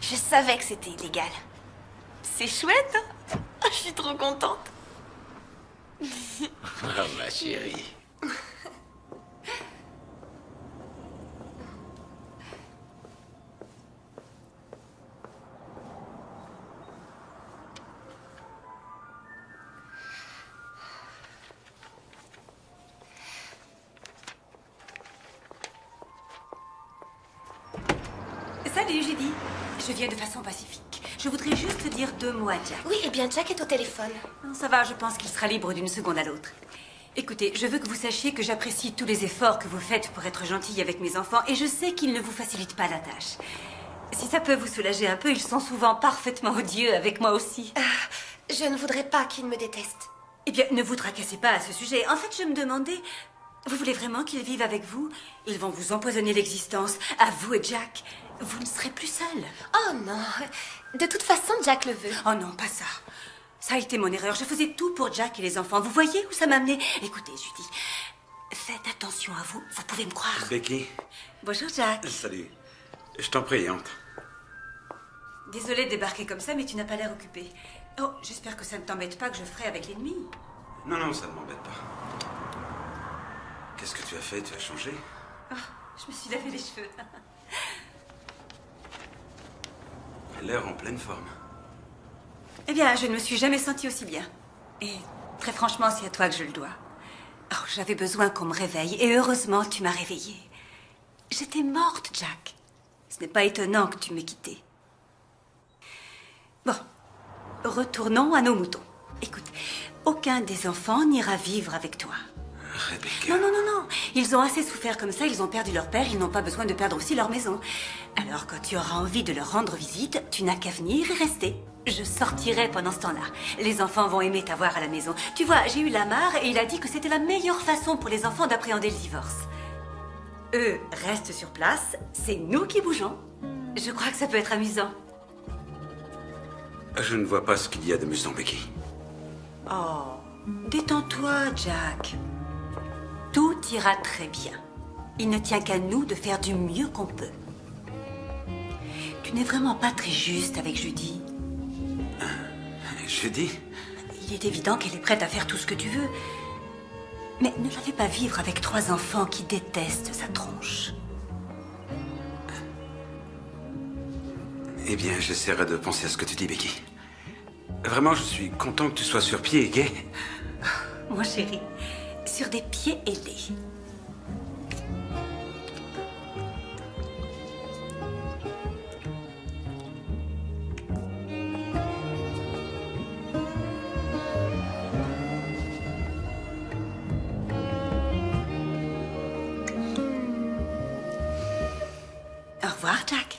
Je savais que c'était illégal. C'est chouette, hein? Je suis trop contente. Ah, ma chérie. Salut Judy, je viens de façon pacifique. Je voudrais juste te dire 2 mots à Jack. Oui, eh bien Jack est au téléphone. Non, ça va, je pense qu'il sera libre d'une seconde à l'autre. Écoutez, je veux que vous sachiez que j'apprécie tous les efforts que vous faites pour être gentille avec mes enfants et je sais qu'ils ne vous facilitent pas la tâche. Si ça peut vous soulager un peu, ils sont souvent parfaitement odieux avec moi aussi. Je ne voudrais pas qu'ils me détestent. Eh bien, ne vous tracassez pas à ce sujet. En fait, je me demandais... Vous voulez vraiment qu'ils vivent avec vous? Ils vont vous empoisonner l'existence. À vous et Jack. Vous ne serez plus seul. Oh non. De toute façon, Jack le veut. Oh non, pas ça. Ça a été mon erreur. Je faisais tout pour Jack et les enfants. Vous voyez où ça m'a amené? Écoutez, Judy, faites attention à vous. Vous pouvez me croire. Becky. Bonjour, Jack. Salut. Je t'en prie, entre. Désolée de débarquer comme ça, mais tu n'as pas l'air occupé. Oh, j'espère que ça ne t'embête pas que je ferai avec l'ennemi. Non, non, ça ne m'embête pas. Qu'est-ce que tu as fait? Tu as changé? Oh, je me suis lavé les cheveux. L'air en pleine forme. Eh bien, je ne me suis jamais sentie aussi bien. Et très franchement, c'est à toi que je le dois. Oh, j'avais besoin qu'on me réveille, et heureusement, tu m'as réveillée. J'étais morte, Jack. Ce n'est pas étonnant que tu m'aies quittée. Bon, retournons à nos moutons. Écoute, aucun des enfants n'ira vivre avec toi. Rebecca. Non, non, non, non. Ils ont assez souffert comme ça, ils ont perdu leur père, ils n'ont pas besoin de perdre aussi leur maison. Alors, quand tu auras envie de leur rendre visite, tu n'as qu'à venir et rester. Je sortirai pendant ce temps-là. Les enfants vont aimer t'avoir à la maison. Tu vois, j'ai eu Lamar et il a dit que c'était la meilleure façon pour les enfants d'appréhender le divorce. Eux restent sur place, c'est nous qui bougeons. Je crois que ça peut être amusant. Je ne vois pas ce qu'il y a d'amusant, Becky. Oh, détends-toi, Jack. Tout ira très bien. Il ne tient qu'à nous de faire du mieux qu'on peut. Tu n'es vraiment pas très juste avec Judy. Judy? Il est évident qu'elle est prête à faire tout ce que tu veux. Mais ne la fais pas vivre avec 3 enfants qui détestent sa tronche. Eh bien, j'essaierai de penser à ce que tu dis, Becky. Vraiment, je suis content que tu sois sur pied et gai. Mon chéri, sur des pieds ailés. Au revoir, Jack.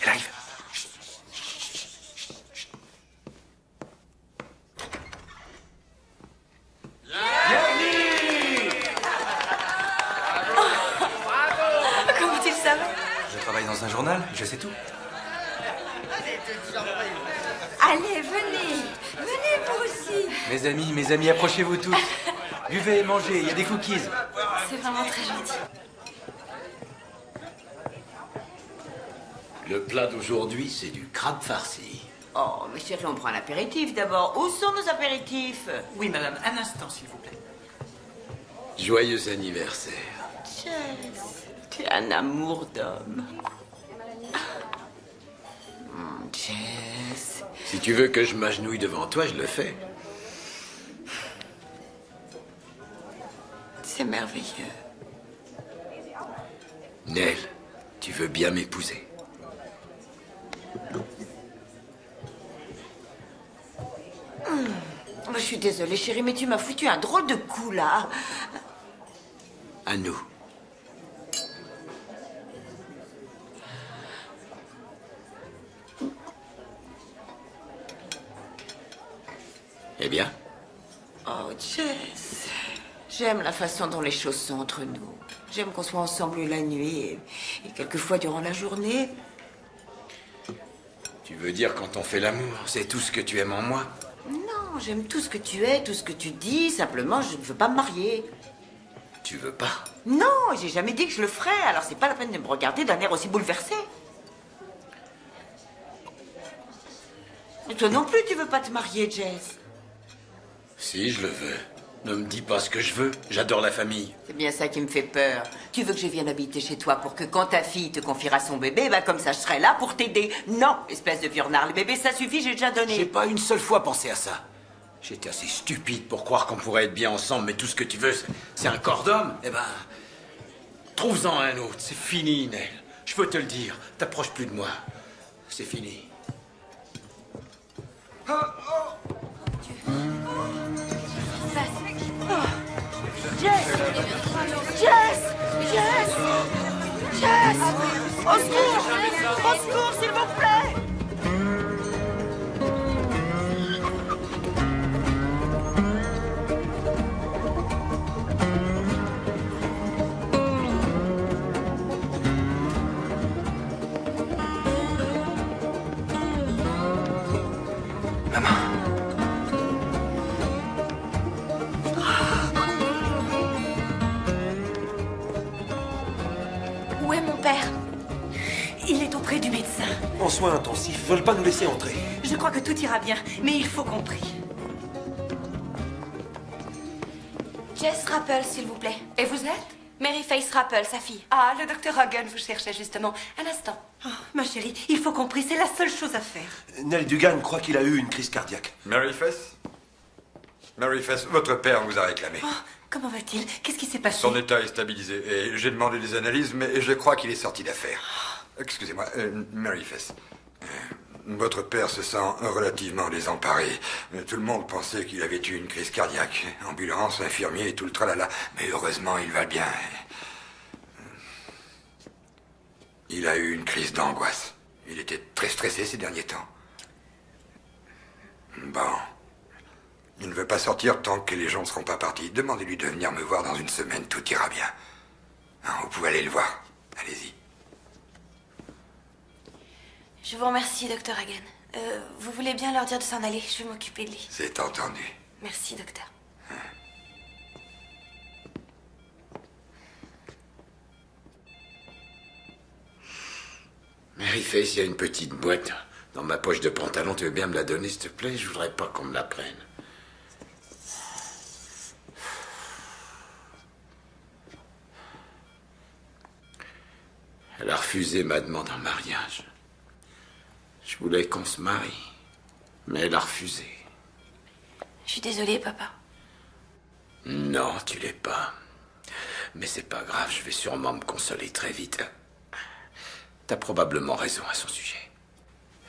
Elle arrive. Comment tu le savais? Je travaille dans un journal, je sais tout. Allez, venez. Venez, vous aussi. Mes amis, approchez-vous tous. Buvez et mangez, il y a des cookies. C'est vraiment très gentil. Le plat d'aujourd'hui, c'est du crabe farci. Oh, mais chérie, on prend un apéritif d'abord. Où sont nos apéritifs? Oui, madame, un instant, s'il vous plaît. Joyeux anniversaire. Jess, tu es un amour d'homme. Jess. Si tu veux que je m'agenouille devant toi, je le fais. C'est merveilleux. Nell, tu veux bien m'épouser? Je suis désolée, chérie, mais tu m'as foutu un drôle de coup, là. À nous. Eh bien? Oh, Jess. J'aime la façon dont les choses sont entre nous. J'aime qu'on soit ensemble la nuit et quelquefois durant la journée. Tu veux dire quand on fait l'amour, c'est tout ce que tu aimes en moi? Non, j'aime tout ce que tu es, tout ce que tu dis. Simplement, je ne veux pas me marier. Tu veux pas? Non, j'ai jamais dit que je le ferais. Alors c'est pas la peine de me regarder d'un air aussi bouleversé. Et toi non plus, tu veux pas te marier, Jess? Si, je le veux. Ne me dis pas ce que je veux. J'adore la famille. C'est bien ça qui me fait peur. Tu veux que je vienne habiter chez toi pour que quand ta fille te confiera son bébé, bah comme ça je serai là pour t'aider. Non, espèce de vieux renard. Le bébé, ça suffit, j'ai déjà donné. J'ai pas une seule fois pensé à ça. J'étais assez stupide pour croire qu'on pourrait être bien ensemble, mais tout ce que tu veux, c'est un corps d'homme. Eh ben, trouve-en un autre. C'est fini, Nell. Je peux te le dire. T'approches plus de moi. C'est fini. Jess! Jess! Jess! Jess! Au secours! Au secours, s'il vous plaît! Où est mon père? Il est auprès du médecin. En soins intensifs, veulent pas nous laisser entrer. Je crois que tout ira bien, mais il faut qu'on prie. Jess Rappel, s'il vous plaît. Et vous êtes? Mary Faith Rappel, sa fille. Ah, le docteur Hagen vous cherchait justement. Un instant. Oh, ma chérie, il faut qu'on prie, c'est la seule chose à faire. Nell Dugan croit qu'il a eu une crise cardiaque. Mary Faith? Mary Faith, votre père vous a réclamé. Oh, comment va-t-il? Qu'est-ce qui s'est passé? Son état est stabilisé et j'ai demandé des analyses, mais je crois qu'il est sorti d'affaire. Excusez-moi, Mary Faith. Votre père se sent relativement désemparé. Tout le monde pensait qu'il avait eu une crise cardiaque. Ambulance, infirmier et tout le tralala. Mais heureusement, il va bien. Il a eu une crise d'angoisse. Il était très stressé ces derniers temps. Bon. Il ne veut pas sortir tant que les gens ne seront pas partis. Demandez-lui de venir me voir dans une semaine, tout ira bien. Hein, vous pouvez aller le voir. Allez-y. Je vous remercie, docteur Hagen. Vous voulez bien leur dire de s'en aller? Je vais m'occuper de lui. C'est entendu. Merci, docteur. Mary Faith, il y a une petite boîte dans ma poche de pantalon. Tu veux bien me la donner, s'il te plaît? Je voudrais pas qu'on me la prenne. Elle a refusé ma demande en mariage. Je voulais qu'on se marie, mais elle a refusé. Je suis désolée, papa. Non, tu l'es pas. Mais c'est pas grave, je vais sûrement me consoler très vite. T'as probablement raison à son sujet.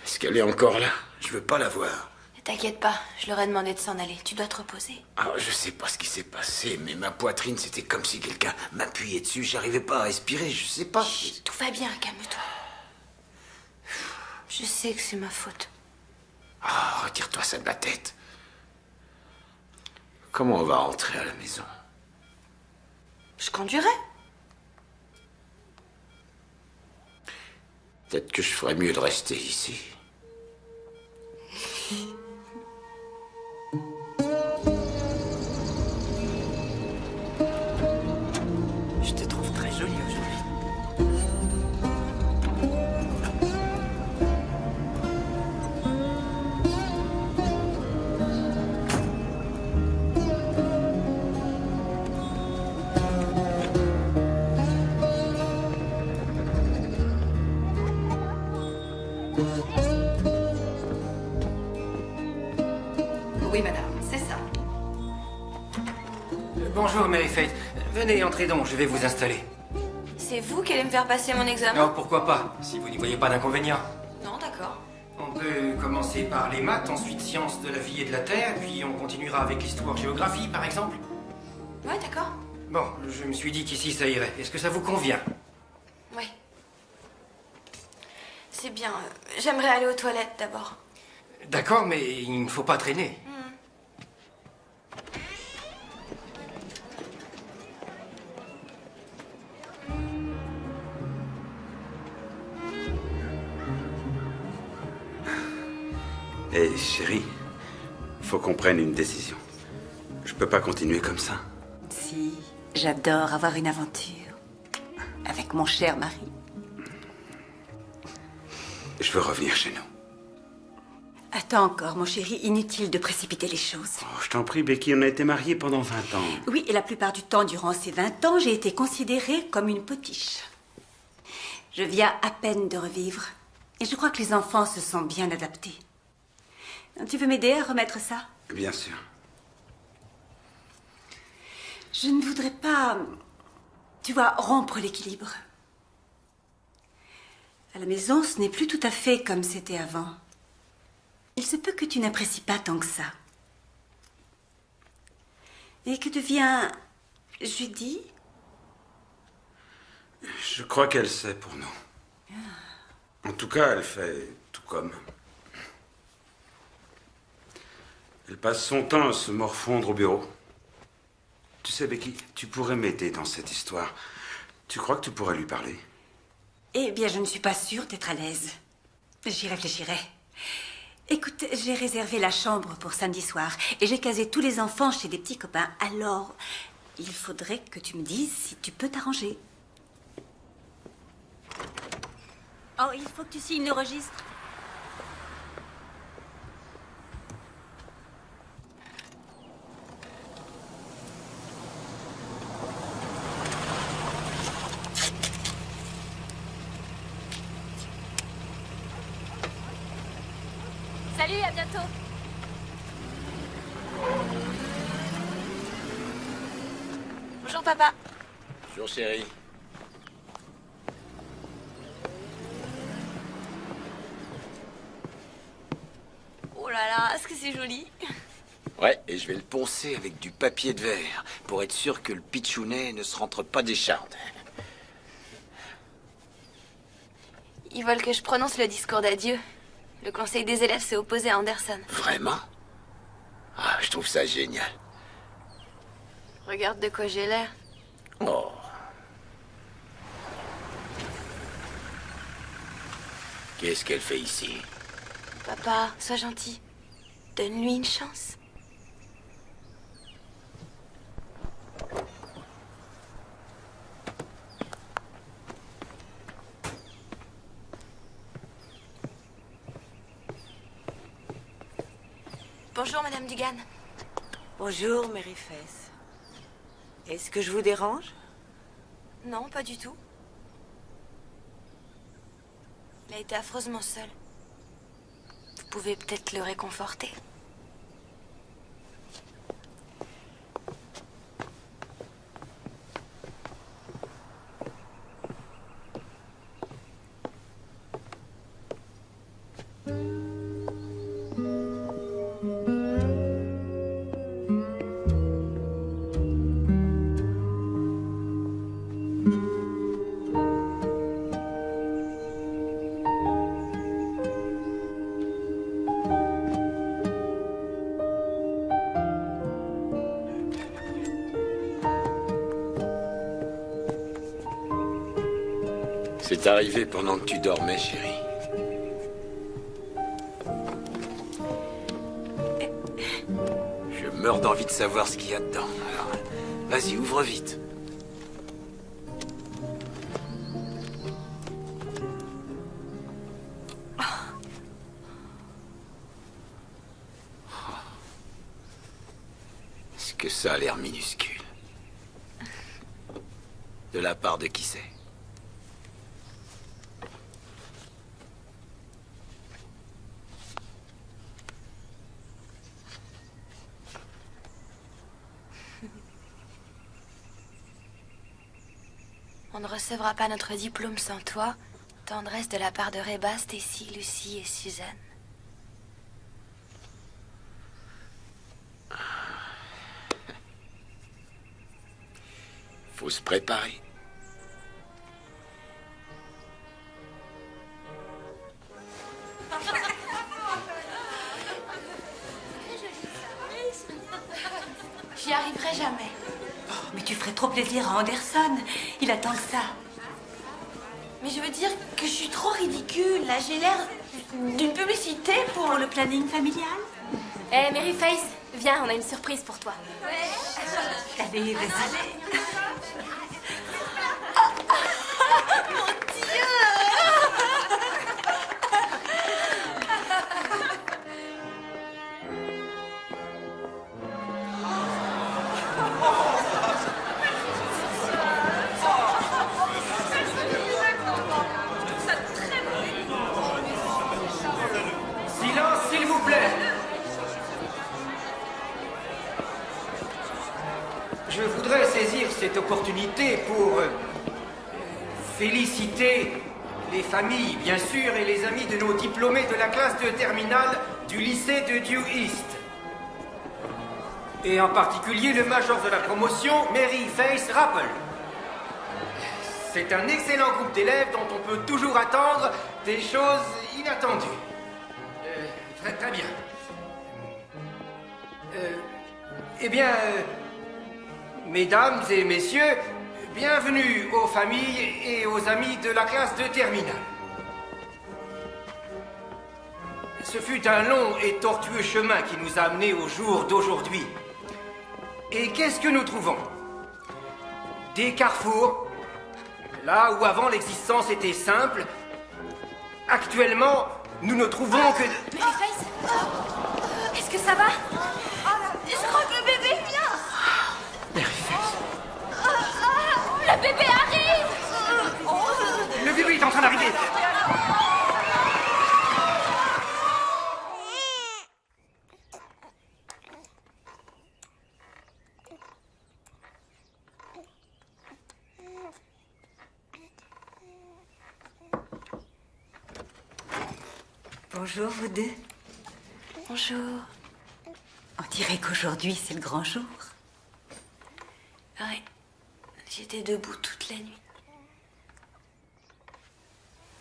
Est-ce qu'elle est encore là? Je veux pas la voir. T'inquiète pas, je leur ai demandé de s'en aller. Tu dois te reposer. Ah, je sais pas ce qui s'est passé, mais ma poitrine, c'était comme si quelqu'un m'appuyait dessus. J'arrivais pas à respirer, je sais pas. Chut, tout va bien, calme-toi. Je sais que c'est ma faute. Ah, retire-toi ça de la tête. Comment on va rentrer à la maison? Je conduirai. Peut-être que je ferais mieux de rester ici. Je te trouve très jolie aujourd'hui. Oui, madame, c'est ça. Bonjour, Mary Faith. Venez, entrez donc, je vais vous installer. C'est vous qui allez me faire passer mon examen? Non, pourquoi pas, si vous n'y voyez pas d'inconvénient. Non, d'accord. On peut commencer par les maths, ensuite sciences de la vie et de la terre, puis on continuera avec l'histoire-géographie, par exemple. Ouais, d'accord. Bon, je me suis dit qu'ici ça irait. Est-ce que ça vous convient? Ouais. C'est bien. J'aimerais aller aux toilettes d'abord. D'accord, mais il ne faut pas traîner. Hé, chérie, faut qu'on prenne une décision. Je peux pas continuer comme ça. Si, j'adore avoir une aventure. Avec mon cher mari. Je veux revenir chez nous. Attends encore, mon chéri, inutile de précipiter les choses. Oh, je t'en prie, Becky, on a été mariés pendant 20 ans. Oui, et la plupart du temps, durant ces 20 ans, j'ai été considérée comme une potiche. Je viens à peine de revivre. Et je crois que les enfants se sont bien adaptés. Tu veux m'aider à remettre ça? Bien sûr. Je ne voudrais pas, tu vois, rompre l'équilibre. À la maison, ce n'est plus tout à fait comme c'était avant. Il se peut que tu n'apprécies pas tant que ça. Et que devient Judy? Je crois qu'elle sait pour nous. En tout cas, elle fait tout comme. Elle passe son temps à se morfondre au bureau. Tu sais, Becky, tu pourrais m'aider dans cette histoire. Tu crois que tu pourrais lui parler? Eh bien, je ne suis pas sûre d'être à l'aise. J'y réfléchirai. Écoute, j'ai réservé la chambre pour samedi soir et j'ai casé tous les enfants chez des petits copains. Alors, il faudrait que tu me dises si tu peux t'arranger. Oh, il faut que tu signes le registre. Salut, à bientôt. Bonjour, papa. Bonjour, chérie. Oh là là, est-ce que c'est joli? Ouais, et je vais le poncer avec du papier de verre pour être sûr que le pitchounet ne se rentre pas des chardes. Ils veulent que je prononce le discours d'adieu. Le conseil des élèves s'est opposé à Anderson. Vraiment? Ah, je trouve ça génial. Regarde de quoi j'ai l'air. Oh. Qu'est-ce qu'elle fait ici? Papa, sois gentil. Donne-lui une chance. Bonjour, Madame Dugan. Bonjour, Mary Faith. Est-ce que je vous dérange? Non, pas du tout. a été affreusement seul. Vous pouvez peut-être le réconforter. C'est arrivé pendant que tu dormais, chérie. Je meurs d'envie de savoir ce qu'il y a dedans. Alors, vas-y, ouvre vite. Est-ce que ça a l'air minuscule? De la part de qui c'est? On ne recevra pas notre diplôme sans toi. Tendresse de la part de Reba, Stacy, Lucie et Suzanne. Faut se préparer. J'y arriverai jamais. Oh, mais tu ferais trop plaisir à Anderson. Il attend que ça. Mais je veux dire que je suis trop ridicule. Là, j'ai l'air d'une publicité pour le planning familial. Eh, Mary Face, viens, on a une surprise pour toi. Allez, vas-y. Silence, s'il vous plaît. Je voudrais saisir cette opportunité pour féliciter les familles, bien sûr, et les amis de nos diplômés de la classe de terminale du lycée de Dew East. Et en particulier le major de la promotion, Mary Face Rapple. C'est un excellent groupe d'élèves dont on peut toujours attendre des choses inattendues. Très bien. Eh bien, mesdames et messieurs, bienvenue aux familles et aux amis de la classe de terminale. Ce fut un long et tortueux chemin qui nous a amenés au jour d'aujourd'hui. Et qu'est-ce que nous trouvons? Des carrefours, là où avant l'existence était simple. Actuellement, nous ne trouvons que... Mary Face, est-ce que ça va? Je crois que le bébé vient. Mary Face. Le bébé arrive. Le bébé est en train d'arriver. Bonjour, vous deux. Bonjour. On dirait qu'aujourd'hui, c'est le grand jour. Ouais, j'étais debout toute la nuit.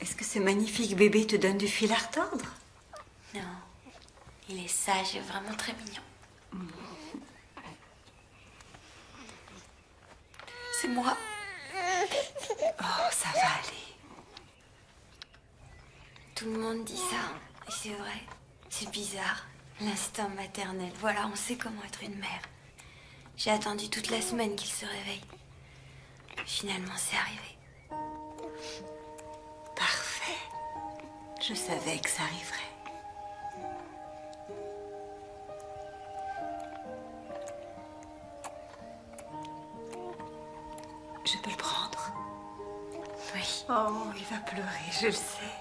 Est-ce que ce magnifique bébé te donne du fil à retordre? Non, il est sage et vraiment très mignon. C'est moi. Oh, ça va aller. Tout le monde dit ça, et c'est vrai. C'est bizarre, l'instinct maternel. Voilà, on sait comment être une mère. J'ai attendu toute la semaine qu'il se réveille. Finalement, c'est arrivé. Parfait. Je savais que ça arriverait. Je peux le prendre? Oui. Oh, il va pleurer, je le sais.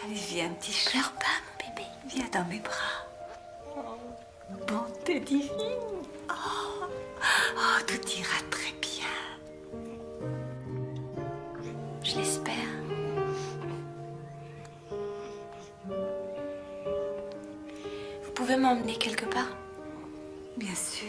Allez, viens, petit chat. Pleure pas, mon bébé. Viens dans mes bras. Bonté divine. Oh, tout ira très bien. Je l'espère. Vous pouvez m'emmener quelque part? Bien sûr.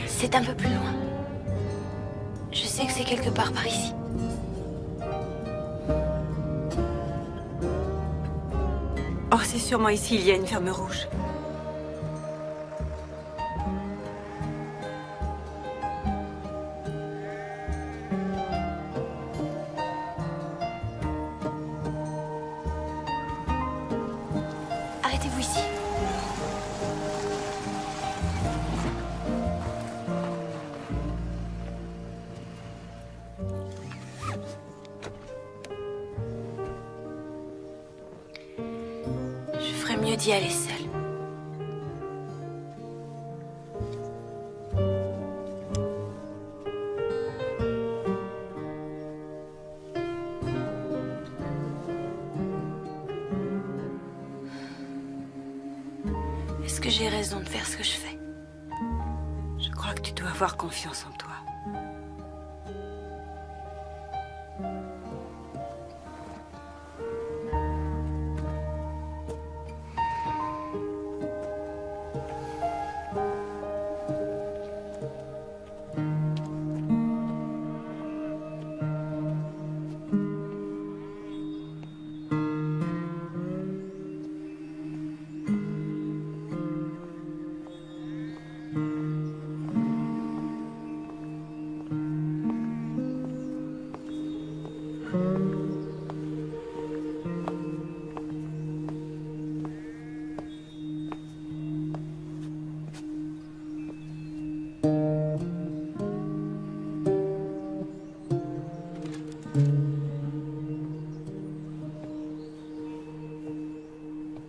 C'est un peu plus loin. Je sais que c'est quelque part par ici. Oh, c'est sûrement ici, il y a une ferme rouge. Arrêtez-vous ici. Je ferais mieux d'y aller seule. Est-ce que j'ai raison de faire ce que je fais? Je crois que tu dois avoir confiance en toi.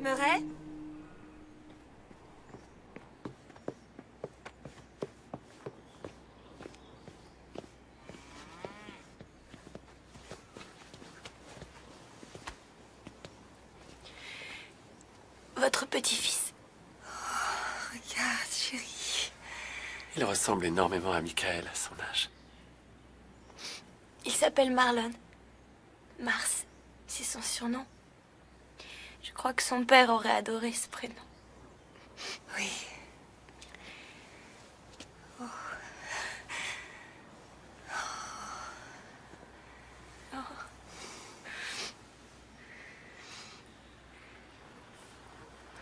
Murray? Votre petit-fils. Regarde, chérie. Il ressemble énormément à Michael à son âge. Il s'appelle Marlon. Mars, c'est son surnom. Je crois que son père aurait adoré ce prénom. Oui. Oh. Oh.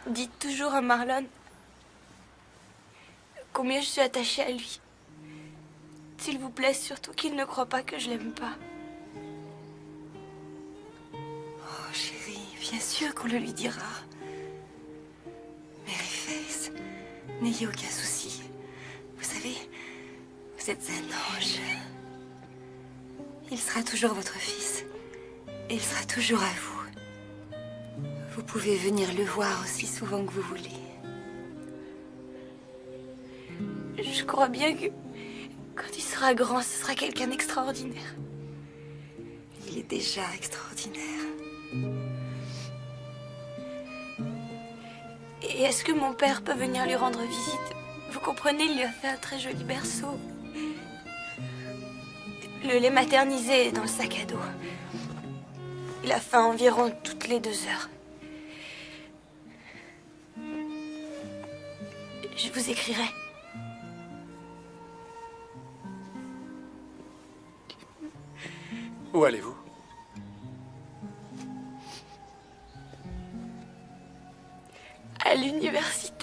Dites toujours à Marlon combien je suis attachée à lui. S'il vous plaît, surtout qu'il ne croit pas que je l'aime pas. Oh, chérie, bien sûr qu'on le lui dira. Maryface, n'ayez aucun souci. Vous savez, vous êtes un ange. Il sera toujours votre fils. Et il sera toujours à vous. Vous pouvez venir le voir aussi souvent que vous voulez. Je crois bien que quand il sera grand, ce sera quelqu'un d'extraordinaire. Il est déjà extraordinaire. Et est-ce que mon père peut venir lui rendre visite? Vous comprenez, il lui a fait un très joli berceau. Le lait maternisé est dans le sac à dos. Il a faim environ toutes les 2 heures. Je vous écrirai. Où allez-vous? À l'université.